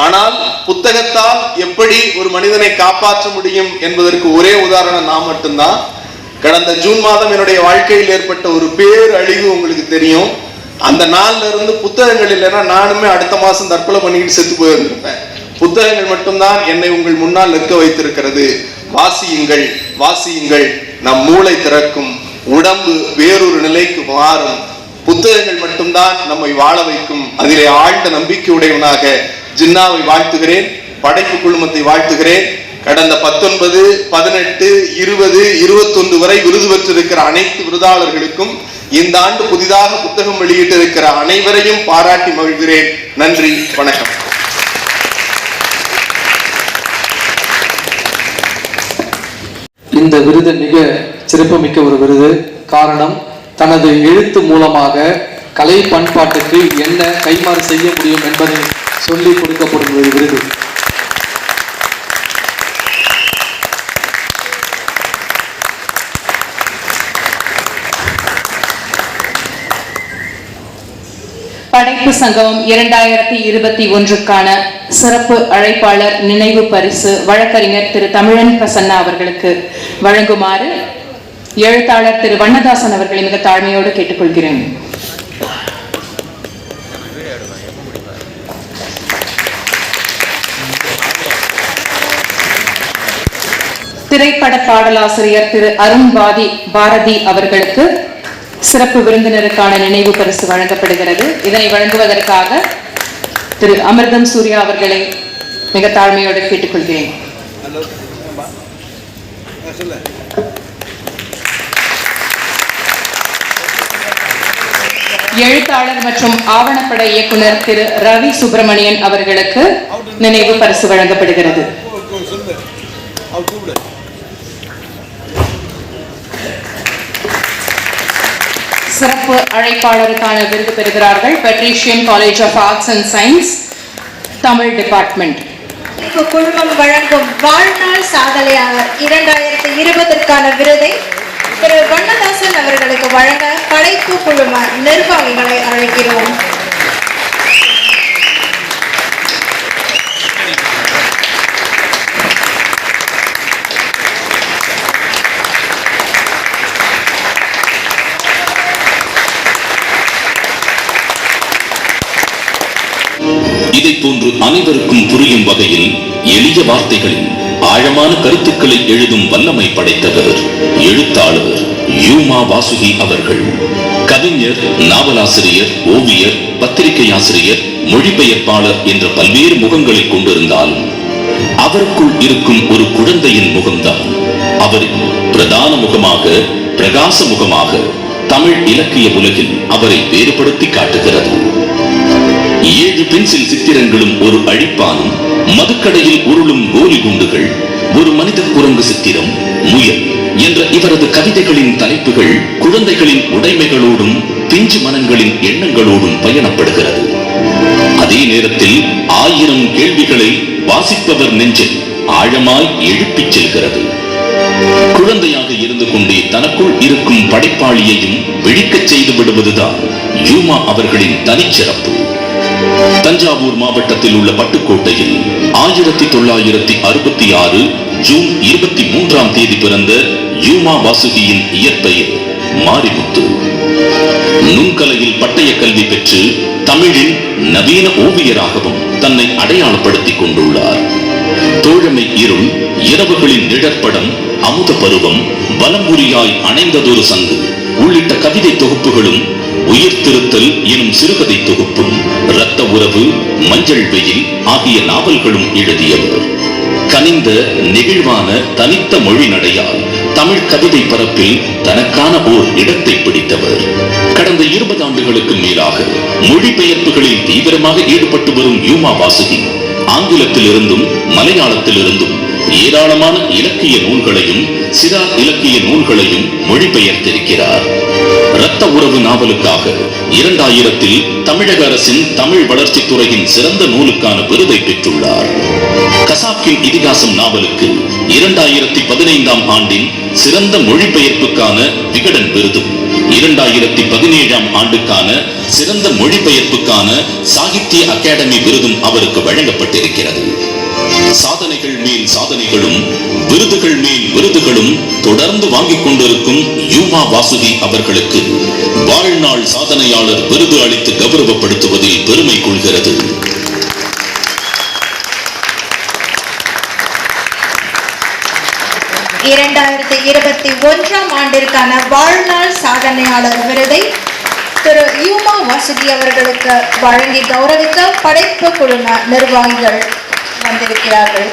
ஆனால் புத்தகத்தால் எப்படி ஒரு மனிதனை காப்பாற்ற முடியும் என்பதற்கு ஒரே உதாரணம் நான் மட்டும்தான். கடந்த ஜூன் மாதம் என்னுடைய வாழ்க்கையில் ஏற்பட்ட ஒரு பேரழிவு உங்களுக்கு தெரியும். அந்த நாள்ல இருந்து புத்தகங்கள் இல்லைன்னா நானுமே அடுத்த மாசம் தற்கொலை பண்ணிக்கிட்டு செத்து போயிருந்திருப்பேன். புத்தகங்கள் மட்டும்தான் என்னை உங்கள் முன்னால் நிற்க வைத்திருக்கிறது. வாசியுங்கள், வாசியுங்கள், நம் மூளை திறக்கும், உடம்பு வேறொரு நிலைக்கு மாறும். புத்தகங்கள் மட்டும்தான் நம்மை வாழ வைக்கும். அதிலே ஆழ்ந்த நம்பிக்கையுடையவனாக ஜின்னாவை வாழ்த்துகிறேன், படைப்பு குழுமத்தை வாழ்த்துகிறேன். கடந்த 19, 18, 20, 21 வரை விருது பெற்றிருக்கிற அனைத்து விருதாளர்களுக்கும், இந்த ஆண்டு புதிதாக புத்தகம் வெளியிட்டிருக்கிற அனைவரையும் பாராட்டி மகிழ்கிறேன். நன்றி, வணக்கம். இந்த விருது மிக சிறப்புமிக்க ஒரு விருது. காரணம், தனது எழுத்து மூலமாக கலை பண்பாட்டுக்கு என்ன கைமாறு செய்ய முடியும் என்பதை சொல்லி கொடுக்கப்படும் ஒரு விருது. படைப்பு சங்கமம் 2021க்கான சிறப்பு அழைப்பாளர் நினைவு பரிசு வழக்கறிஞர் திரு தமிழன் பிரசன்னா அவர்களுக்கு வழங்குமாறு எழுத்தாளர் திரு வண்ணதாசன் அவர்களை மிக தாழ்மையோடு கேட்டுக்கொள்கிறேன். திரைப்பட பாடலாசிரியர் திரு அருண் பாரதி அவர்களுக்கு சிறப்பு விருந்தினருக்கான நினைவு பரிசு வழங்கப்படுகிறது. இதனை வழங்குவதற்காக திரு அமிர்தம் சூர்யா அவர்களை மிக தாழ்மையோடு கேட்டுக்கொள்கிறேன். எழுத்தாளர் மற்றும் ஆவணப்பட இயக்குனர் திரு ரவி சுப்பிரமணியன் அவர்களுக்கு நினைவு பரிசு வழங்கப்படுகிறது. சிறப்பு அழைப்பாளருக்கான விருது பெறுகிறார்கள் Patrician college of arts and science, Tamil department. குழுமம் வழங்கும் வாழ்நாள் சாதனையாளர் 2020க்கான விருதை திரு வண்ணதாசன் அவர்களுக்கு வழங்க படைப்பு குழும நிர்வாகிகளை அழைக்கிறோம். இதை போன்று அனைவருக்கும் புரியும் வகையில் எளிய வார்த்தைகளில் ஆழமான கருத்துக்களை எழுதும் வல்லமை படைத்தவர் எழுத்தாளர் யூமா வாசுகி அவர்கள். கவிஞர், நாவலாசிரியர், ஓவியர், பத்திரிகை ஆசிரியர், மொழிபெயர்ப்பாளர் என்ற பல்வேறு முகங்களை கொண்டிருந்தாலும் அவருக்குள் இருக்கும் ஒரு குழந்தையின் முகம்தான் அவரின் பிரதான முகமாக, பிரகாச முகமாக தமிழ் இலக்கிய உலகில் அவரை வேறுபடுத்தி காட்டுகிறது. 7 பென்சில் சித்திரங்களும் ஒரு அழிப்பானும், மதுக்கடையில் உருளும் கோலி குண்டுகள், ஒரு மனித குரங்கு சித்திரம், முயல் என்ற இவரது கவிதைகளின் தலைப்புகள் குழந்தைகளின் உடைமைகளோடும் பிஞ்சு மனங்களின் எண்ணங்களோடும் பயணப்படுகிறது. அதே நேரத்தில் 1000 கேள்விகளை வாசிப்பவர் நெஞ்சில் ஆழமாய் எழுப்பிச் செல்கிறது. குழந்தையாக இருந்து கொண்டே தனக்குள் இருக்கும் படைப்பாளியையும் விழிக்கச் செய்து விடுவதுதான் யூமா அவர்களின் தனிச்சிறப்பு. தஞ்சாவூர் மாவட்டத்தில் உள்ள பட்டுக்கோட்டையில் 1966 ஜூன் 23ஆம் தேதி பிறந்த யூமா வாசுகியின் இயற்பெயர் மாரிமுத்து. நுண்கலையில் பட்டய கல்வி பெற்று தமிழின் நவீன ஓவியராகவும் தன்னை அடையாளப்படுத்திக் கொண்டுள்ளார். தோழமை இருள், இரவுகளின் நிழற்படம், அமுத பருவம், வலம்புரியாய் அணைந்ததொரு சங்கு உள்ளிட்ட கவிதை தொகுப்புகளும், உயிர்த்திருத்தல் எனும் சிறுகதை தொகுப்பும், இரத்த உறவு, மஞ்சள் வெயில் ஆகிய நாவல்களும் எழுதியவர். கனிந்த நெகிழ்வான தனித்த மொழி நடையால் தமிழ் கவிதை பரப்பில் தனக்கான ஓர் இடத்தை பிடித்தவர். கடந்த 20 ஆண்டுகளுக்கு மேலாக மொழிபெயர்ப்புகளில் தீவிரமாக ஈடுபட்டு வரும் யூமா வாசுகி ஆங்கிலத்திலிருந்தும் மலையாளத்திலிருந்தும் ஏராளமான இலக்கிய நூல்களையும் சிறார் இலக்கிய நூல்களையும் மொழிபெயர்த்திருக்கிறார். இரத்த உறவு நாவலுக்காக 2000 தமிழக அரசின் தமிழ் வளர்ச்சித் துறையின் சிறந்த நூலுக்கான விருதை பெற்றுள்ளார். கசாக்கின் இதிகாசம் நாவலுக்கு 2015ஆம் ஆண்டின் சிறந்த மொழிபெயர்ப்புக்கான விகடன் விருதும் 2017ஆம் ஆண்டுக்கான சிறந்த மொழிபெயர்ப்புக்கான சாகித்ய அகாடமி விருதும் அவருக்கு வழங்கப்பட்டிருக்கிறது. சாதனைகள் மேல் சாதனைகளும் விருதுகள் மேல் விருதுகளும் தொடர்ந்து வாங்கிக் கொண்டிருக்கும் யூமா வாசுகி அவர்களுக்கு வாழ்நாள் சாதனையாளர் விருது அளித்து கௌரவப்படுத்துவதில் பெருமை கொள்கிறது. ஆண்டிற்கான வாழ்நாள் சாதனையாளர் விருதை திரு யூமா வாசுகி அவர்களுக்கு வழங்கி கௌரவிக்க படைப்பு குழும நிர்வாகிகள் வந்திருக்கிறார்கள்.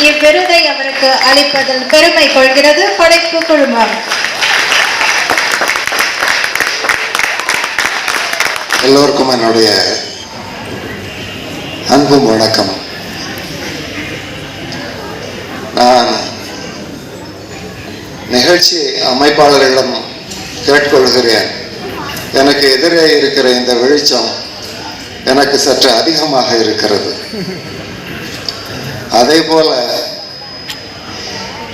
இவ்விருதை அவருக்கு அளிப்பதில் பெருமை கொள்கிறது படைப்பு குழுமம். எல்லோருக்கும் என்னுடைய அன்பும் வணக்கம். நான் நிகழ்ச்சி அமைப்பாளர்களிடம் கேட்டுக்கொள்கிறேன். எனக்கு எதிரே இருக்கிற இந்த வெளிச்சம் எனக்கு சற்று அதிகமாக இருக்கிறது. அதே போல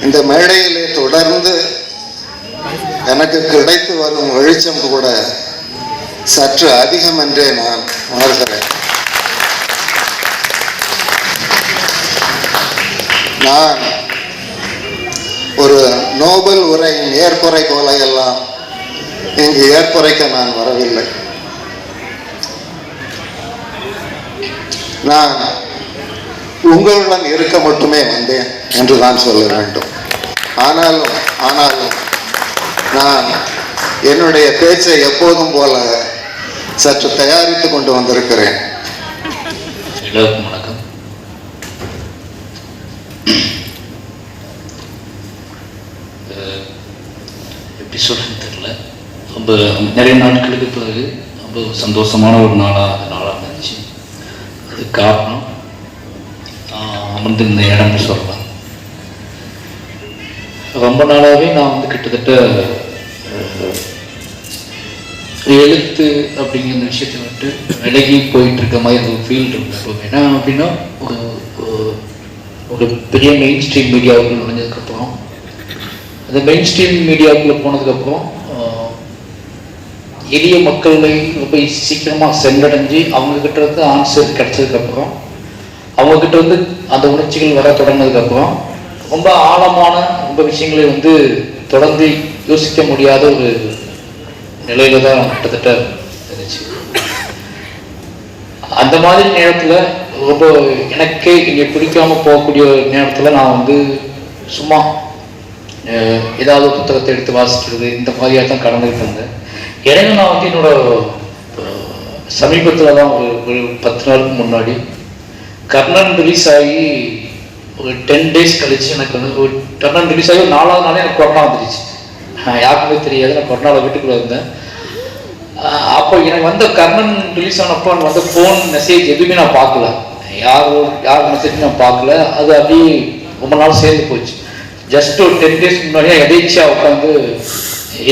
இந்த மேடையிலே தொடர்ந்து எனக்கு கிடைத்து வரும் வெளிச்சம் கூட சற்று அதிகம் என்றே நான் உணர்கிறேன். நான் ஒரு நோபல் உரையின் ஏற்புரை போல எல்லாம் இங்கு ஏற்புரைக்க நான் வரவில்லை. நான் உங்களுடன் இருக்க மட்டுமே வந்தேன் என்று தான் சொல்ல வேண்டும். ஆனாலும் நான் என்னுடைய பேச்சை எப்போதும் போல சற்று தயாரித்து கொண்டு வந்திருக்கிறேன். எல்லோருக்கும் வணக்கம். எப்படி சொல்றேன்னு தெரியல. ரொம்ப நிறைய நாட்களுக்கு பிறகு ரொம்ப சந்தோஷமான ஒரு நாளாக இருந்துச்சு. அது காரணம் அமர்ந்திருந்த இடம்னு சொல்லலாம். ரொம்ப நாளாகவே நான் வந்து கிட்டத்தட்ட எழுத்து அப்படிங்கிற விஷயத்தை விட்டு விலகி போயிட்டு இருக்க மாதிரி ஒரு ஃபீல் இருக்கும். ஏன்னா அப்படின்னா ஒரு பெரிய மெயின் ஸ்ட்ரீம் மீடியாவுக்குள்ள நுழைஞ்சதுக்கப்புறம், அந்த மெயின் ஸ்ட்ரீம் மீடியாவுக்குள்ள போனதுக்கப்புறம் எளிய மக்களை ரொம்ப சீக்கிரமாக சென்றடைஞ்சு அவங்கக்கிட்ட இருந்து ஆன்சர் கிடைச்சதுக்கப்புறம், அவங்கக்கிட்ட வந்து அந்த உணர்ச்சிகள் வர தொடங்கினதுக்கப்புறம் ரொம்ப ஆழமான ரொம்ப விஷயங்களை வந்து தொடர்ந்து யோசிக்க முடியாத ஒரு நிலையில தான் கிட்டத்தட்ட இருந்துச்சு. அந்த மாதிரி நேரத்தில் ரொம்ப எனக்கே இங்கே பிடிக்காம போகக்கூடிய நேரத்தில் நான் வந்து சும்மா ஏதாவது புத்தகத்தை எடுத்து வாசிக்கிறது இந்த மாதிரியாக தான் கடந்துகிட்டு இருந்தேன். எனக்கு நான் வந்து என்னோட சமீபத்தில் தான் ஒரு 10 நாளுக்கு முன்னாடி கர்ணன் ரிலீஸ் ஆகி ஒரு 10 days கழிச்சு எனக்கு வந்து ஒரு கர்ணன் ரிலீஸ் ஆகி ஒரு 4வது நாளே எனக்கு கொரோனா வந்துடுச்சு. யாருக்குமே தெரியாது. நான் கொரோனாவில் வீட்டுக்குள்ளே இருந்தேன். அப்போ எனக்கு வந்த கர்ணன் ரிலீஸ் ஆனப்போ வந்து ஃபோன் மெசேஜ் எதுவுமே நான் பார்க்கல. யார் மெசேஜ் நான் பார்க்கல. அது அப்படியே ரொம்ப நாள் சேர்ந்து போச்சு. ஜஸ்ட் ஒரு 10 days முன்னாடியே எதேச்சியாக உட்காந்து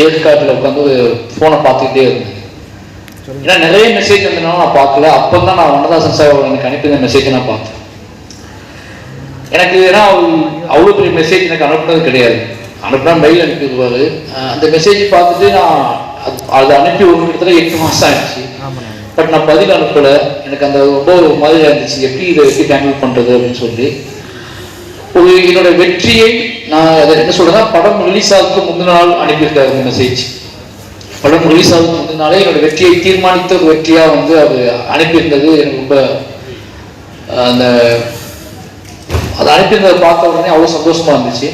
ஏற்காட்டில் உட்காந்து ஃபோனை பார்த்துக்கிட்டே இருந்தேன். ஏன்னா நிறைய மெசேஜ் வந்ததுனால நான் பார்க்கல. அப்போ தான் நான் வண்ணதாசன் சார் எனக்கு அனுப்பின மெசேஜை நான் பார்த்தேன். எனக்கு ஏன்னா அவ்வளோ பெரிய மெசேஜ் எனக்கு அனுப்புனது கிடையாது. அனுப்புனா மெயில் அனுப்பிடுவார். அந்த மெசேஜ் பார்த்துட்டு நான் அதை அனுப்பி கிட்டத்தட்ட 8 மாதம் ஆயிடுச்சு. பட் நான் பதில் அனுப்பலை. எனக்கு அந்த ரொம்ப ஒரு மாதிரியாக இருந்துச்சு. இதை எப்படி ஹேண்டில் பண்ணுறது அப்படின்னு சொல்லி ஒரு என்னோட வெற்றியை நான் அதை என்ன சொல்றேன்னா, படம் ரிலீஸ் ஆகுதுக்கு முந்தின நாள் அனுப்பியிருக்காரு அந்த மெசேஜ். படம் ரிலீஸ் ஆகுதுக்கு முந்தின நாளே என்னோட வெற்றியை தீர்மானித்த ஒரு வெற்றியாக வந்து அது அனுப்பியிருந்தது. எனக்கு ரொம்ப அந்த அதை அனுப்பியிருந்ததை பார்த்த உடனே அவ்வளோ சந்தோஷமா இருந்துச்சு.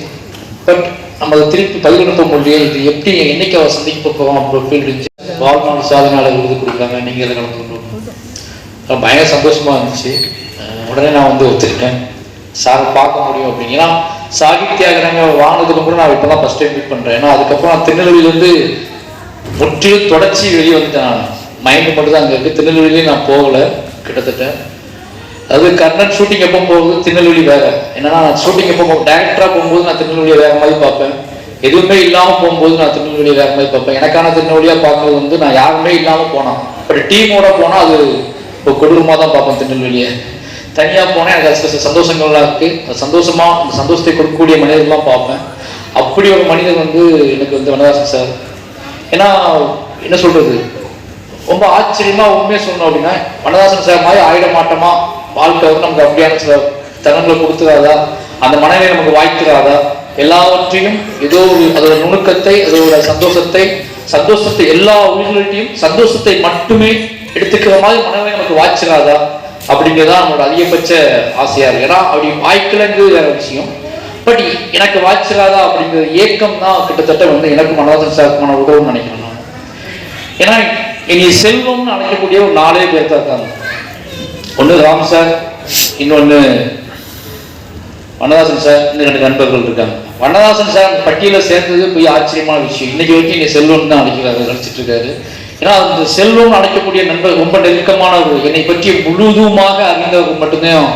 பட் நம்ம அதை திருப்பி பதில் அனுப்ப முடியல. இது எப்படி என்னைக்கு அவள் சந்திக்க போவோம் அப்படி ஃபீல் இருந்துச்சு. வாழ்நாள் சாதனையாளர் விருது கொடுக்குறாங்க, நீங்கள் அதை கலந்து கொண்டு பயங்கர சந்தோஷமா இருந்துச்சு. உடனே நான் வந்து ஒத்துக்கிட்டேன், சாரை பார்க்க முடியும் அப்படிங்கன்னா. சாகித்ய அகாடமி வாங்கினதுக்கு அப்புறம் நான் இப்போ தான் ஃபர்ஸ்ட் டைம் மீட் பண்ணுறேன். ஏன்னா அதுக்கப்புறம் நான் திருநெல்வேலியிலேருந்து முற்றிலும் தொடர்ச்சி வெளியே வந்துட்டேன். மைண்டு மட்டும் தான் அங்கே இருக்குது. திருநெல்வேலியிலேயும் நான் போகலை கிட்டத்தட்ட. அது கர்ணன் ஷூட்டிங் எப்போ போகுது திருநெல்வேலி வேற. என்னன்னா நான் ஷூட்டிங் எப்போ டேரக்டராக போகும்போது நான் திருநெல்வேலியை வேற மாதிரி பார்ப்பேன். எதுவுமே இல்லாமல் போகும்போது நான் திருநெல்வேலியை வேற மாதிரி பார்ப்பேன். எனக்கான திருநெல்வேலியாக பார்க்குறது வந்து நான் யாருமே இல்லாமல் போனேன். பட் டீமோட போனால் அது ஒரு கொடூரமாக தான் பார்ப்பேன் திருநெல்வேலியை. தனியாக போனால் எனக்கு சில சந்தோஷங்கள்லாம் இருக்குது. அந்த சந்தோஷத்தை கொடுக்கக்கூடிய மனிதர்கள்லாம் பார்ப்பேன். அப்படி ஒரு மனிதர் வந்து எனக்கு வந்து வனதாசன் சார். ஏன்னா என்ன சொல்கிறது, ரொம்ப ஆச்சரியமாக உண்மையாக சொல்லணும் அப்படின்னா வனதாசன் சார் மாதிரி ஆயிட மாட்டோமா வாழ்க்கை வந்து நமக்கு அப்படியான சில தருணங்களை கொடுத்துடாதா, அந்த மனநிலை நமக்கு வாய்க்கிறாதா, எல்லாவற்றையும் ஏதோ ஒரு அதோட நுணுக்கத்தை அதோட சந்தோஷத்தை எல்லா உயிர்களையும் சந்தோஷத்தை மட்டுமே எடுத்துக்கிற மாதிரி மனநிலை நமக்கு வாய்ச்சிடாதா அப்படிங்கிறதான் நம்மளோட அதிகபட்ச ஆசையா இருக்கு. ஏன்னா அப்படி வாய்க்கலைங்கிறது வேற விஷயம். பட் எனக்கு வாய்ச்சிடாதா அப்படிங்கிற ஏக்கம் தான் கிட்டத்தட்ட வந்து எனக்கு வனதாசன் சாருக்கான உதவுன்னு நினைக்கிறேன் நான். ஏன்னா இனி செல்வம்னு அழைக்கக்கூடிய ஒரு 4 பேர் தான் இருக்காங்க. ஒன்று ராம் சார், இன்னொன்று வனதாசன் சார், இன்னும் 2 நண்பர்கள் இருக்காங்க. வனதாசன் சார் பட்டியலில் சேர்ந்தது போய் ஆச்சரியமான விஷயம். இன்னைக்கு வரைக்கும் இங்கே செல்வம் தான் அழைச்சிட்டு இருக்காரு. ஏன்னா அந்த செல்வம் அழைக்கக்கூடிய நண்பர் ரொம்ப நெருக்கமானவர், என்னை பற்றி முழுதுமாக அறிந்தவர்கள் மட்டும்தான்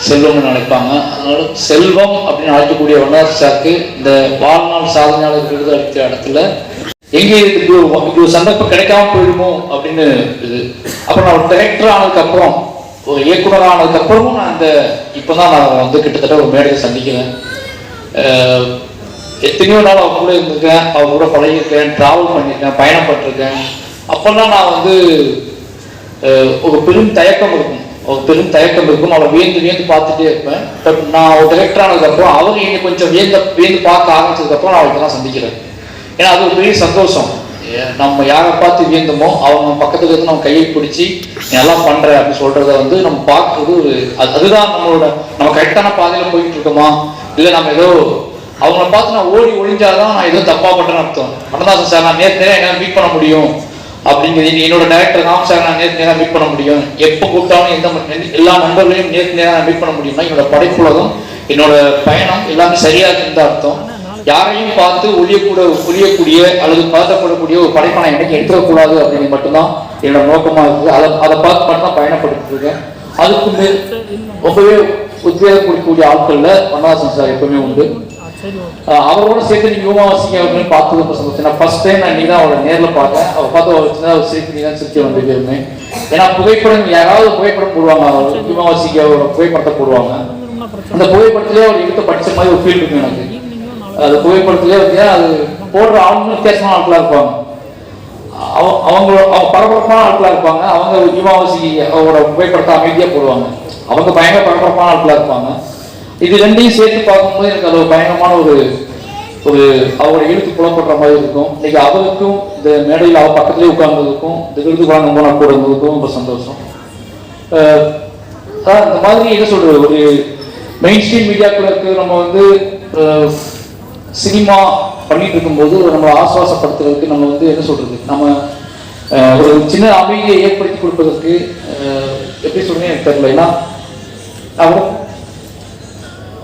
செல்வம்னு நினைப்பாங்க. அதனால செல்வம் அப்படின்னு அழைக்கக்கூடிய வனதாசன் சாருக்கு இந்த வாழ்நாள் சாதனையாளர் விருது அளித்த இடத்துல எங்கே இதுக்கு ஒரு சந்தர்ப்பம் கிடைக்காம போயிடுமோ அப்படின்னு இது. அப்புறம் நான் ஒரு டைரக்டர் ஆனதுக்கப்புறம் ஒரு இயக்குனர் ஆனதுக்கப்புறமும் நான் இப்போதான் நான் வந்து கிட்டத்தட்ட ஒரு மேடையை சந்திக்கிறேன். எத்தனையோ நாள் அவங்க கூட இருந்திருக்கேன், அவங்க கூட பழகிருக்கேன், ட்ராவல் பண்ணியிருக்கேன், பயணப்பட்டிருக்கேன். அப்போல்லாம் நான் வந்து ஒரு பெரும் தயக்கம் இருக்கும், அவளை வியந்து பார்த்துட்டே இருப்பேன். பட் நான் ஒரு டைரக்டர் ஆனதுக்கப்புறம் அவங்க என்னை கொஞ்சம் வியந்து பார்க்க ஆரம்பிச்சதுக்கப்புறம் நான் அவளுக்கு தான் சந்திக்கிறேன். ஏன்னா அது ஒரு பெரிய சந்தோஷம். நம்ம யாரை பார்த்து வியந்தோமோ அவங்க பக்கத்துல இருந்து நம்ம கையை பிடிச்சி நல்லா பண்ற அப்படின்னு சொல்றத வந்து நம்ம பார்க்கறது ஒரு அதுதான் நம்ம கரெக்டான பாதையில போயிட்டு இருக்கோமா, இல்லை நம்ம ஏதோ அவங்கள பார்த்து நான் ஓடி ஒழிஞ்சாதான் நான் ஏதோ தப்பா பண்றேன்னு அர்த்தம். வனதாசன் சார் நான் நேரத்தில் என்னால் மீட் பண்ண முடியும் அப்படிங்கிறது, என்னோட டைரக்டர் ராம் சார் நான் நேரம் மீட் பண்ண முடியும், எப்போ கூப்பிட்டாலும் எல்லா நண்பர்களையும் நேரம் மீட் பண்ண முடியும்னா என்னோட படைப்புலகம் என்னோட பயணம் எல்லாமே சரியாக இருந்த அர்த்தம். யாரையும் பார்த்து ஒழியக்கூடிய அல்லது பதட்டப்படக்கூடிய ஒரு படைப்பை நான் எனக்கு எடுத்துக்கூடாது அப்படின்னு மட்டும்தான் என்னோட நோக்கமா இருக்குது. அதை பார்த்து மட்டும் தான் பயணப்பட்டு இருக்கேன். அதுக்கு ரொம்பவே உத்வேகம் கொடுக்கக்கூடிய ஆட்கள்ல வனதாசன் சார் எப்பவுமே உண்டு. அவரோட சேர்த்து நீங்க யூமாவாசிங்க அப்படின்னு பார்த்தது ரொம்ப சந்தோஷம். நான் ஃபர்ஸ்ட் டைம் நான் இன்னைக்கு தான் அவளை நேரில் பார்த்தேன். அவள் பார்த்து அவள் சின்ன சிரிப்பு தான் சிரிச்சு வந்துட்டு இருந்தேன். ஏன்னா புகைப்படம் யாராவது புகைப்படம் போடுவாங்க, அவர் யூமாவாசிக்கு அவரோட புகைப்படத்தை போடுவாங்க. அந்த புகைப்படத்திலே அவர் எடுத்து படிச்ச மாதிரி ஒரு ஃபீல் இருக்கும் எனக்கு. அது புகைப்படத்திலே வந்து அது போடுற ஆளுங்க வித்தியாசமான ஆட்களாக இருப்பாங்க. அவங்க பரபரப்பான ஆட்களாக இருப்பாங்க. அவங்க யூமாவாசி அவரோட புகைப்படத்தை அமைதியாக போடுவாங்க. அவங்க பயங்கர பரபரப்பான ஆட்களாக இருப்பாங்க. இது ரெண்டையும் சேர்த்து பார்க்கும்போது எனக்கு அது ஒரு பயங்கரமான ஒரு அவரோட எழுத்து புலப்படுற மாதிரி இருக்கும். இன்னைக்கு அவருக்கும் இந்த மேடையில் அவர் பக்கத்துலேயே உட்கார்ந்ததுக்கும் இந்த விருது வழங்கும் போனால் கூட இருந்ததுக்கும் ரொம்ப சந்தோஷம். இந்த மாதிரி என்ன சொல்றது, ஒரு மெயின் ஸ்ட்ரீம் மீடியாக்குள்ள இருக்கு நம்ம வந்து சினிமா பண்ணிட்டு இருக்கும்போது நம்ம ஆசுவாசப்படுத்துறதுக்கு நம்ம வந்து என்ன சொல்றது, நம்ம ஒரு சின்ன அமைதியை ஏற்படுத்தி கொடுப்பதற்கு எப்படி சொல்றேன்னு எனக்கு தெரியல. ஏன்னா அவரும்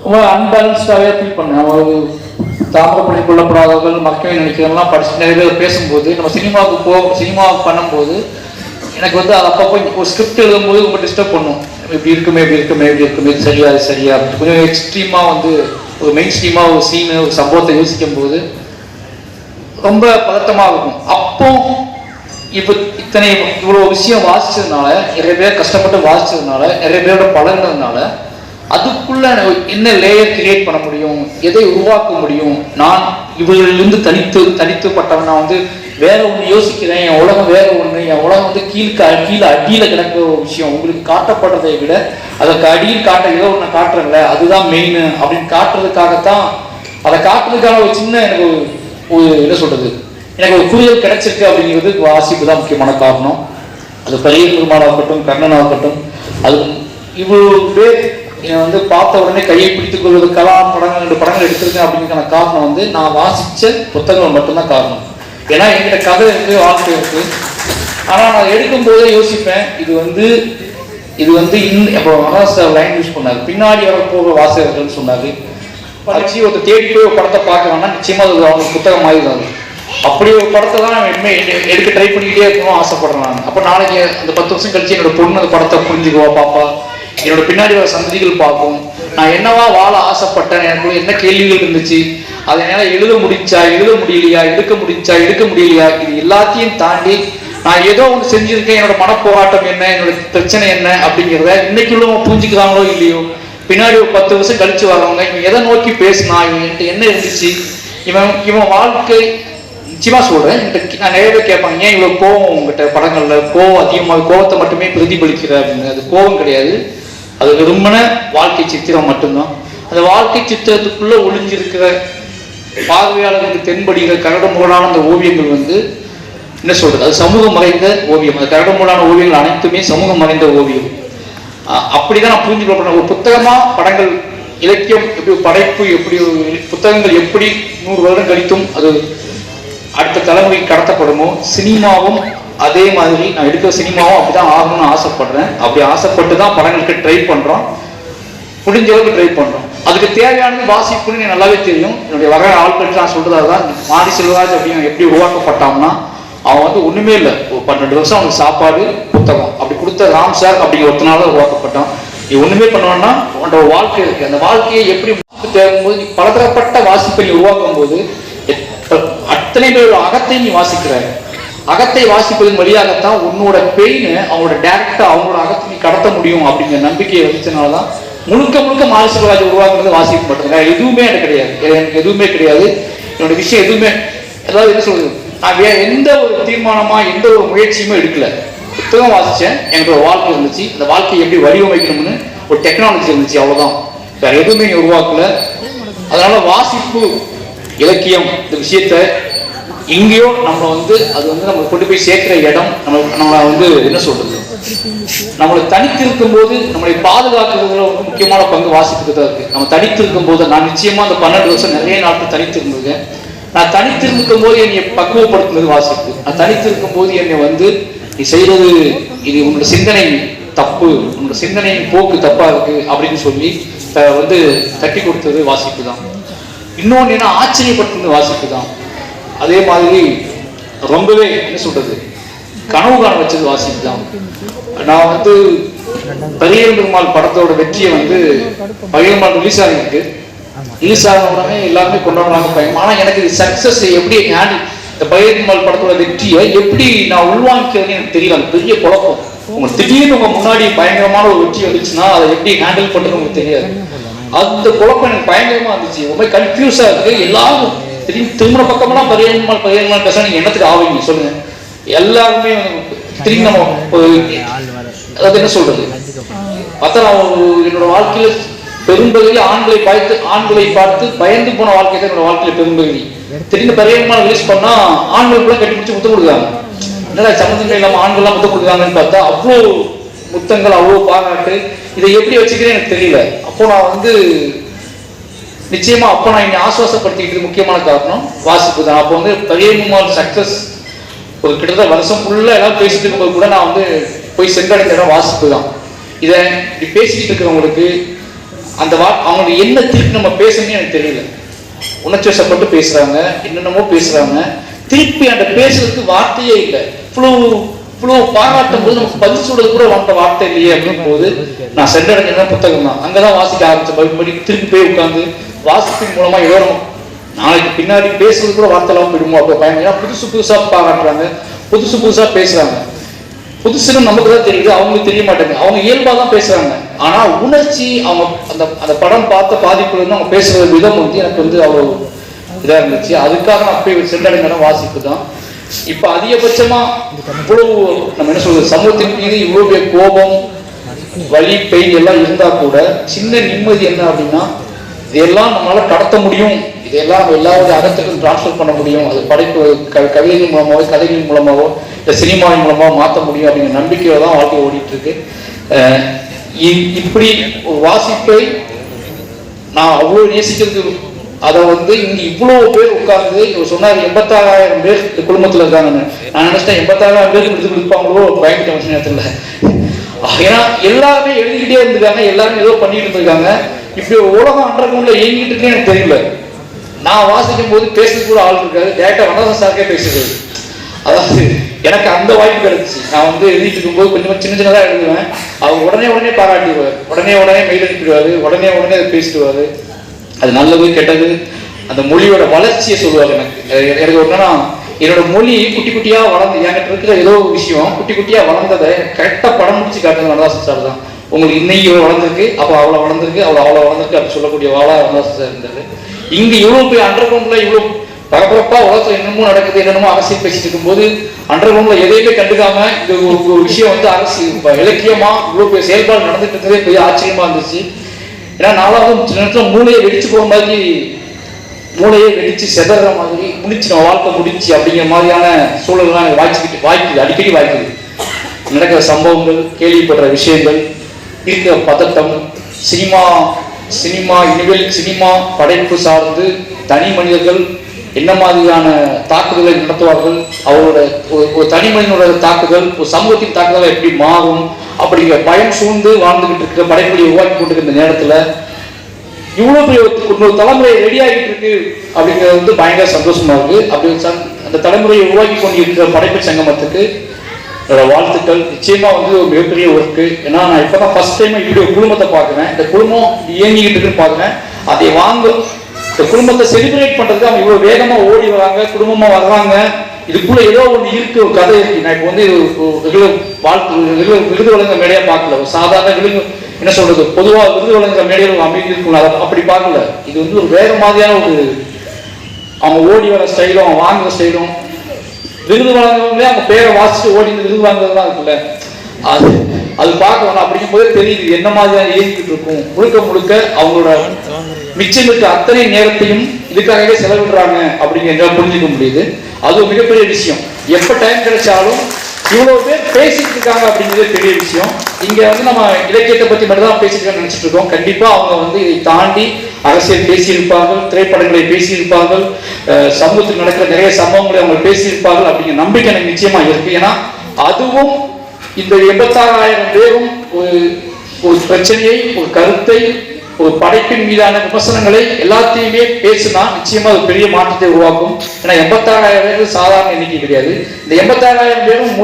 ரொம்ப அன்பேலன்ஸ்டாகவே ஃபீல் பண்ணேன். அவர் தாமரப்பள்ளி கொள்ளப்படாதவர்கள் மக்கள் நினைக்கிறதெல்லாம் படிச்சு நிறைய பேர் பேசும்போது நம்ம சினிமாவுக்கு பண்ணும்போது எனக்கு வந்து அது அப்பப்போ ஒரு ஸ்கிரிப்ட் எழுதும்போது ரொம்ப டிஸ்டர்ப் பண்ணும். இப்படி இருக்குமே சரியா கொஞ்சம் எக்ஸ்ட்ரீமாக வந்து ஒரு மெயின் ஸ்ட்ரீமாக ஒரு சீனு ஒரு சம்பவத்தை யோசிக்கும் போது ரொம்ப பதட்டமாக இருக்கும். அப்போ இவ்வளோ விஷயம் வாசிச்சதுனால, நிறைய பேர் கஷ்டப்பட்டு வாசிச்சதுனால, நிறைய பேரோட பழகினதுனால அதுக்குள்ள என்ன லேயர் கிரியேட் பண்ண முடியும், எதை உருவாக்க முடியும், நான் இவர்களிலிருந்து தனித்துப்பட்டவன், நான் வந்து வேற ஒன்று யோசிக்கிறேன், என் உலகம் வேற ஒன்று, என் உலகம் வந்து கீழே அடியில் கிடக்கிற ஒரு விஷயம், உங்களுக்கு காட்டப்படுறதை விட அதற்கு அடியில் காட்ட ஏதோ ஒன்று காட்டுறேன்ல அதுதான் மெயின் அப்படின்னு காட்டுறதுக்காகத்தான், அதை காட்டுறதுக்கான ஒரு சின்ன எனக்கு ஒரு என்ன சொல்றது, எனக்கு ஒரு புரிதல் கிடைச்சிருக்கு அப்படிங்கிறது வாசிப்பு தான் முக்கியமான காரணம். அது பெரிய பெருமாளாகட்டும் கர்ணனாகட்டும், அது இவ்வளவு பேர் வந்து பார்த்த உடனே கையை பிடித்துக் கொள்வது கலாம் படங்கள் 2 படங்கள் எடுத்திருக்கேன் அப்படிங்கிறதுக்கான காரணம் வந்து நான் வாசிச்ச புத்தகங்கள் மட்டும்தான் காரணம். ஏன்னா என்கிட்ட கதை இருக்கு, வாழ்க்கை இருக்கு. ஆனா நான் எடுக்கும் போதே யோசிப்பேன், இது வந்து இப்போ வனதாசன் லைன் யூஸ் பண்ணாரு, பின்னாடி வர போக வாசகர்கள்னு சொன்னாரு. படிச்சு ஒருத்தர் தேடி போய் ஒரு படத்தை பார்க்க வேணா நிச்சயமா அது அவங்க புத்தகம் ஆயிடுவாங்க. அப்படி ஒரு படத்தை தான் எடுக்க ட்ரை பண்ணிக்கிட்டே இருக்கணும் ஆசைப்படுறேன் நான். அப்போ நாளைக்கு அந்த 10 வருஷம் கழிச்சு என்னோட பொண்ணு அந்த படத்தை புரிஞ்சுக்குவா, பாப்பா, என்னோட பின்னாடி வர சந்ததிகள் பார்க்கும். நான் என்னவா வாழ ஆசைப்பட்டேன், எனக்கு என்ன கேள்விகள் இருந்துச்சு, அதை என்னால் எழுத முடிஞ்சா, எழுத முடியலையா, எடுக்க முடியலையா, இது எல்லாத்தையும் தாண்டி நான் ஏதோ ஒன்று செஞ்சிருக்கேன், என்னோட மனப்போராட்டம் என்ன, என்னோட பிரச்சனை என்ன அப்படிங்கிறத இன்னைக்கு உள்ளவங்க புரிஞ்சுக்கிறாங்களோ இல்லையோ, பின்னாடி ஒரு 10 வருஷம் கழிச்சு வரவங்க இவன் எதை நோக்கி பேசினா, இவன்கிட்ட என்ன இருந்துச்சு, இவன் வாழ்க்கை நிச்சயமா சொல்றேன். நான் நிறைய பேர் கேட்பாங்க, ஏன் இவ்வளவு கோவம் உங்ககிட்ட படங்கள்ல, கோவம் அதிகமாக, கோவத்தை மட்டுமே பிரதிபலிக்கிற அப்படின்னு. அது கோவம் கிடையாது, அது விரும்பின வாழ்க்கை சித்திரம் மட்டும்தான். அந்த வாழ்க்கை சித்திரத்துக்குள்ள ஒளிஞ்சிருக்கிற பார்வையாளர்களுக்கு தென்படுகிற கரடுமுரடான அந்த ஓவியங்கள் வந்து என்ன சொல்றது, அது சமூகம் மறைந்த ஓவியம். அந்த கரடுமுரடான ஓவியங்கள் அனைத்துமே சமூகம் மறைந்த ஓவியம். அப்படிதான் நான் புரிஞ்சு கொள்ளப்பட்ட ஒரு புத்தகமா படங்கள், இலக்கியம் எப்படி படைப்பு, எப்படி புத்தகங்கள் எப்படி 100 வருடம் கழித்தும் அது அடுத்த தலைமுறைக்கு கடத்தப்படுமோ, சினிமாவும் அதே மாதிரி நான் எடுக்கிற சினிமாவும் அப்படிதான் ஆகணும்னு ஆசைப்படுறேன். அப்படி ஆசைப்பட்டு தான் படங்களுக்கு ட்ரை பண்றோம், முடிஞ்ச அளவுக்கு ட்ரை பண்றோம். அதுக்கு தேவையானது வாசிப்புன்னு எனக்கு நல்லாவே தெரியும். என்னுடைய வர ஆட்கள் நான் சொல்றதா தான், மாரி செல்வராஜ் அப்படின்னு எப்படி உருவாக்கப்பட்டான்னா, அவன் வந்து ஒண்ணுமே இல்லை, ஒரு 12 வருஷம் அவனுக்கு சாப்பாடு புத்தகம் அப்படி கொடுத்த ராம் சார் அப்படிங்கிற ஒருத்தனால உருவாக்கப்பட்டான். நீ ஒண்ணுமே பண்ணுவான்னா உன்னோட வாழ்க்கை இருக்கு, அந்த வாழ்க்கையை எப்படி தேவைம்போது நீ பலதரப்பட்ட வாசிப்பை உருவாக்கும் போது அத்தனை பேரோட அகத்தை நீ வாசிக்கிற. அகத்தை வாசிப்பதன் வழியாகத்தான் உன்னோட பெயின் அவங்களோட டைரக்டா அவங்களோட அகத்தை நீ கடத்த முடியும் அப்படிங்கிற நம்பிக்கையை வச்சதுனாலதான் முழுக்க மாரி செல்வராஜ் உருவாக்குறது வாசிப்பு மட்டும். எதுவுமே எனக்கு கிடையாது, எனக்கு எதுவுமே கிடையாது, என்னோட விஷயம் எதுவுமே. அதாவது என்ன சொல்றது, நான் எந்த ஒரு தீர்மானமா எந்த ஒரு முயற்சியுமே எடுக்கல. புத்தகம் வாசிச்சேன், எனக்கு ஒரு வாழ்க்கை இருந்துச்சு, அந்த வாழ்க்கையை எப்படி வடிவமைக்கணும்னு ஒரு டெக்னாலஜி இருந்துச்சு, அவ்வளவுதான். வேற எதுவுமே நீ உருவாக்கல. அதனால வாசிப்பு, இலக்கியம் இந்த விஷயத்த எங்கேயோ நம்ம வந்து அது வந்து நம்ம கொண்டு போய் சேர்க்கிற இடம், நம்ம வந்து என்ன சொல்றது, நம்மளை தனித்து இருக்கும் போது நம்மளை பாதுகாக்கிறதுல ஒரு முக்கியமான பங்கு வாசிப்புக்கு தான் இருக்கு. நம்ம தனித்து இருக்கும் போது, நான் நிச்சயமா அந்த 12 வருஷம் நிறைய நாட்கள் தனித்து இருந்திருக்கேன். நான் தனித்து இருக்கும் போது என்னை பக்குவப்படுத்துனது வாசிப்பு. நான் தனித்து இருக்கும் போது என்னை வந்து நீ செய்யறது இது உன்னோட சிந்தனை தப்பு, உன்னோட சிந்தனையின் போக்கு தப்பா இருக்கு அப்படின்னு சொல்லி வந்து தட்டி கொடுத்தது வாசிப்பு தான். இன்னொன்று என்ன ஆச்சரியப்படுத்துனது வாசிப்பு தான். அதே மாதிரி ரொம்பவே என்ன சொல்றது, கனவு காண வச்சது வாசிப்பு தான். நான் வந்து பரியன் பெருமாள் படத்தோட வெற்றியை வந்து பரியன் பெருமாள் ரிலீஸ் ஆகிருக்கு, ரிலீஸ் ஆன உடனே எல்லாருமே கொண்டாடுறாங்க பையன். ஆனா எனக்கு இது சக்சஸ் எப்படி ஹேண்டில், இந்த பரியன் பெருமாள் படத்தோட வெற்றியை எப்படி நான் உள்வாங்கிக்கிறதுன்னு எனக்கு தெரியல. அது பெரிய குழப்பம். உங்களுக்கு திடீர்னு உங்க முன்னாடி பயங்கரமான ஒரு வெற்றி வந்துச்சுன்னா அதை எப்படி ஹேண்டில் பண்றது உங்களுக்கு தெரியாது. அந்த குழப்பம் எனக்கு பயங்கரமா இருந்துச்சு, ரொம்ப கன்ஃபியூஸா இருக்கு. எல்லாரும் திடீர்னு திருமண பக்கமெல்லாம் பரியன்மாள் பேச நீங்க என்னத்துக்கு ஆவீங்க சொல்லுங்க. எல்லாருமே திரும்பி நம்ம அதாவது என்ன சொல்றது, பார்த்தா நான் என்னோட வாழ்க்கையில பெரும்பகுதியில் ஆண்களை பார்த்து பயந்து போன வாழ்க்கை தான் என்னோட வாழ்க்கையில பெரும்பகுதி. திடீர்னு பரியன்மாள் ரிலீஸ் பண்ணா ஆண்களுக்குலாம் கட்டி பிடிச்சி முத்தம் கொடுக்குறாங்க. என்னடா சம்மந்தங்கள் இல்லாம ஆண்கள்லாம் முத்தம் கொடுக்குறாங்கன்னு பார்த்தா அவ்வளோ முத்தங்கள், அவ்வளோ பாராட்டு. இதை எப்படி வச்சுக்கிறேன்னு எனக்கு தெரியல. அப்போ நான் வந்து நிச்சயமா அப்போ நான் என்னை ஆசுவாசப்படுத்திக்கிட்டு முக்கியமான காரணம் வாசிப்பு தான். அப்போ வந்து பரியன்மாள் சக்சஸ் ஒரு கிட்டத்தட்ட வருஷம் ஃபுல்லாக எல்லாம் பேசிட்டு இருக்கும்போது கூட நான் வந்து போய் சென்றடைந்த இடம் வாசிப்பு தான். இதை இப்படி பேசிக்கிட்டு இருக்கிறவங்களுக்கு அந்த அவங்களுக்கு என்ன திருப்பி நம்ம பேசணும்னு எனக்கு தெரியல. உணர்ச்சி வசப்பட்டு பேசுறாங்க, என்னென்னமோ பேசுறாங்க, திருப்பி அந்த பேசுறதுக்கு வார்த்தையே இல்லை. இவ்வளோ பாராட்டும் போது நமக்கு பதில் சொல்றது கூட வந்த வார்த்தை இல்லையே அப்படின் போது நான் சென்றடைஞ்ச புத்தகம் தான். அங்கதான் வாசிக்க ஆரம்பிச்ச மறுபடி திருப்பி போய் உட்காந்து வாசிப்பின் மூலமா ஏதோ நாளைக்கு பின்னாடி பேசுறது கூட வார்த்தை எல்லாம் போயிடுமோ அப்போ பயங்கர புதுசா பாராட்டுறாங்க, புதுசா பேசுறாங்க. புதுசுன்னு நமக்கு தான் தெரியுது, அவங்களுக்கு தெரிய மாட்டேங்குது. அவங்க இயல்பா தான் பேசுறாங்க. ஆனா உணர்ச்சி அவங்க அந்த படம் பார்த்த பாதிப்புல இருந்து அவங்க பேசுற விதம் வந்து எனக்கு வந்து அவ்வளோ இதா இருந்துச்சு. அதுக்காக நான் போய் சென்றடைந்த வாசிப்பு தான். இப்ப அதிகபட்சமா இவ்வளவு நம்ம என்ன சொல்றது, சமூகத்தின் மீது இவ்வளவு கோபம், வலி, பெயின் எல்லாம் இருந்தா கூட சின்ன நிம்மதி என்ன அப்படின்னா, இதெல்லாம் நம்மளால கடத்த முடியும், இதெல்லாம் நம்ம எல்லாருடைய அகத்துக்கும் டிரான்ஸ்ஃபர் பண்ண முடியும். அது படைப்பு கவிதைகள் மூலமாவோ கதைகள் மூலமாவோ இல்லை சினிமாவின் மூலமாவோ மாற்ற முடியும் அப்படிங்கிற நம்பிக்கையோட தான் வாழ்க்கை ஓடிட்டு இருக்கு. இப்படி ஒரு வாசிப்பை நான் அவ்வளோ நேசிக்கிறது. அதை வந்து இங்க இவ்வளவு பேர் உட்கார்ந்து சொன்னாரு 86,000 பேர் இந்த குடும்பத்துல இருக்காங்கன்னு. நான் நினைச்சிட்டேன் 86,000 பேருக்கு விருது கொடுப்பாங்களோ பயங்கர நேரத்துல. ஏன்னா எல்லாருமே எழுதிக்கிட்டே இருந்திருக்காங்க, எல்லாருமே ஏதோ பண்ணிட்டு இருந்திருக்காங்க. இப்படி ஒரு உலகம் அண்டர்கிரவுண்ட்ல இயங்கிட்டு இருக்குன்னு எனக்கு தெரியல. நான் வாசிக்கும் போது பேசுறது கூட ஆள் இருக்காது, டேரக்டா வண்ணதாசன் சாருக்கே பேசுறது. அதாவது எனக்கு அந்த வாய்ப்பு கிடைச்சிச்சு. நான் வந்து எழுதிட்டு இருக்கும்போது கொஞ்சம் சின்ன சின்னதாக எழுதுவேன், அவர் உடனே பாராட்டிடுவார், உடனே மெயில் அனுப்பிடுவார், உடனே அதை பேசிடுவார். அது நல்லது கெட்டது அந்த மொழியோட வளர்ச்சியை சொல்லுவார். எனக்கு ஒன்றுனா என்னோட மொழி குட்டி குட்டியாக வளர்ந்து என்கிட்ட இருக்கிற ஏதோ ஒரு விஷயம் குட்டி குட்டியாக வளர்ந்ததை கரெக்டாக படம் முடிச்சு காட்டுறது வண்ணதாசன் சார் தான். உங்களுக்கு இன்னைக்கு இவ்வளோ வளர்ந்துருக்கு, அப்போ அவ்வளோ வளர்ந்துருக்கு, அவ்வளோ வளர்ந்துருக்கு அப்படின்னு சொல்லக்கூடிய வாழா வண்ணதாசன் சார் இருந்தார். இங்கே இவ்வளோ போய் அண்டர் கிரவுண்ட்ல இவ்வளோ பரபரப்பா உலகத்துல என்னமோ நடக்குது, என்னென்னமோ அரசியல் பேசிட்டு இருக்கும்போது அண்டர் கிரவுண்ட்ல எதையுமே கண்டுக்காம இந்த ஒரு விஷயம் வந்து அரசியல் இலக்கியமா இவ்வளவு பெரிய செயல்பாடு நடந்துட்டு இருந்ததே பெரிய ஆச்சரியமா இருந்துச்சு. ஏன்னா நாலாவது சில நேரத்துல மூளையை வெடிச்சு போற மாதிரி, மூளையை வெடிச்சு செதற மாதிரி முடிச்சு நம்ம வாழ்க்கை முடிச்சு அப்படிங்கிற மாதிரியான சூழல்லாம் வாய்க்குது, அடிக்கடி வாய்க்குது. நடக்கிற சம்பவங்கள், கேள்விப்படுற விஷயங்கள், இருக்கிற பதட்டம், சினிமா இனிமேல் சினிமா படைப்பு சார்ந்து தனி மனிதர்கள் என்ன மாதிரியான தாக்குதலை நடத்துவார்கள், அவரோட ஒரு தனி மனிதனோட தாக்குதல் ஒரு சமூகத்தின் தாக்குதலை எப்படி மாறும் அப்படிங்கிற பயம் சூழ்ந்து வாழ்ந்துகிட்டு இருக்கிற படைப்புகளை உருவாக்கி கொண்டிருக்கிற இந்த நேரத்துல இவ்வளவு பெரிய ஒரு தலைமுறை ரெடி ஆகிட்டு இருக்கு அப்படிங்கிறது வந்து பயங்கர சந்தோஷமா இருக்கு. அப்படி அந்த தலைமுறையை உருவாக்கி கொண்டிருக்கிற படைப்பு சங்கமத்துக்கு வாழ்த்துக்கள். நிச்சயமா வந்து ஒரு மிகப்பெரிய ஒர்க்கு. ஏன்னா நான் இப்பதான் ஃபர்ஸ்ட் டைம் இப்படி ஒரு குடும்பத்தை பார்க்குறேன், இந்த குடும்பம் இயங்கிக்கிட்டு இருக்குன்னு பார்க்குறேன். அதை இந்த குடும்பத்தை செலிப்ரேட் பண்றதுக்கு அவங்க இவ்வளவு வேகமா ஓடி வராங்க, குடும்பமா வர்றாங்க. இதுக்குள்ள ஏதோ ஒன்று இருக்கு, ஒரு கதை இருக்கு. நான் இப்போ வந்து விருது வழங்குற மேடையா பார்க்கல, ஒரு சாதாரண என்ன சொல்றது பொதுவாக விருது வழங்குற மேடையில் ஒரு அமைதி இருக்கும், அப்படி பார்க்கல. இது வந்து ஒரு வேற மாதிரியான ஒரு அவங்க ஓடி வர ஸ்டைலும் அவங்க வாங்குற ஸ்டைலும், விருது வழங்குறவங்களே அவங்க பேரை வாசிச்சுட்டு ஓடி இந்த விருது வாங்குறதுலாம் இருக்குல்ல, அது பார்க்க வேணாம். அப்படிங்கும் போதே தெரியுது என்ன மாதிரியான இயங்கிட்டு இருக்கும். முழுக்க அவங்களோட மிச்சம் இருக்க அத்தனை நேரத்தையும் இதுக்காகவே செலவிடுறாங்க அப்படிங்கிற புரிஞ்சுக்க முடியுது. அது ஒரு மிகப்பெரிய விஷயம். எப்ப டைம் கிடைச்சாலும் இவ்வளவு பேர் பேசிட்டு இருக்காங்க அப்படிங்கிறது பெரிய விஷயம். இங்க வந்து நம்ம இலக்கியத்தை பத்தி மட்டும் தான் பேசிட்டு நினைச்சிட்டு இருக்கோம். கண்டிப்பா அவங்க வந்து இதை தாண்டி அரசியல் பேசியிருப்பார்கள், திரைப்படங்களை பேசியிருப்பார்கள், சமூகத்தில் நடக்கிற நிறைய சம்பவங்களை அவங்க பேசியிருப்பார்கள் அப்படிங்கிற நம்பிக்கை எனக்கு நிச்சயமா இருக்கு. ஏன்னா அதுவும் இந்த 86,000 பேரும் ஒரு பிரச்சனையை, ஒரு கருத்தை, ஒரு படைப்பின் மீதான விமர்சனங்களை எல்லாத்தையுமே பேசினா நிச்சயமா அது பெரிய மாற்றத்தை உருவாக்கும். ஏன்னா 86,000 பேர் சாதாரண எண்ணிக்கை கிடையாது. இந்த 86,000 பேரும்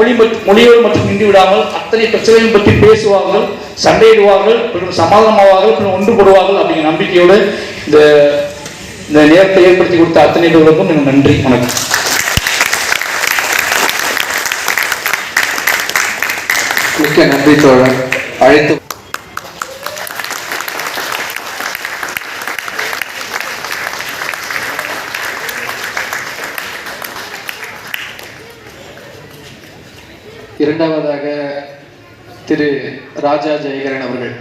மொழியோடு மட்டும் நின்று விடாமல் அத்தனை பிரச்சனைகள் பற்றி பேசுவார்கள், சண்டையிடுவார்கள், சமாதானமாவார்கள், ஒன்றுபடுவார்கள் அப்படிங்கிற நம்பிக்கையோடு இந்த நேரத்தை ஏற்படுத்தி கொடுத்த அத்தனை பேர்களுக்கும் எனக்கு நன்றி. வணக்கம். மிக்க நன்றி தோழர். அழைத்து இரண்டாவதாக திரு ராஜா ஜெயகரன் அவர்கள்.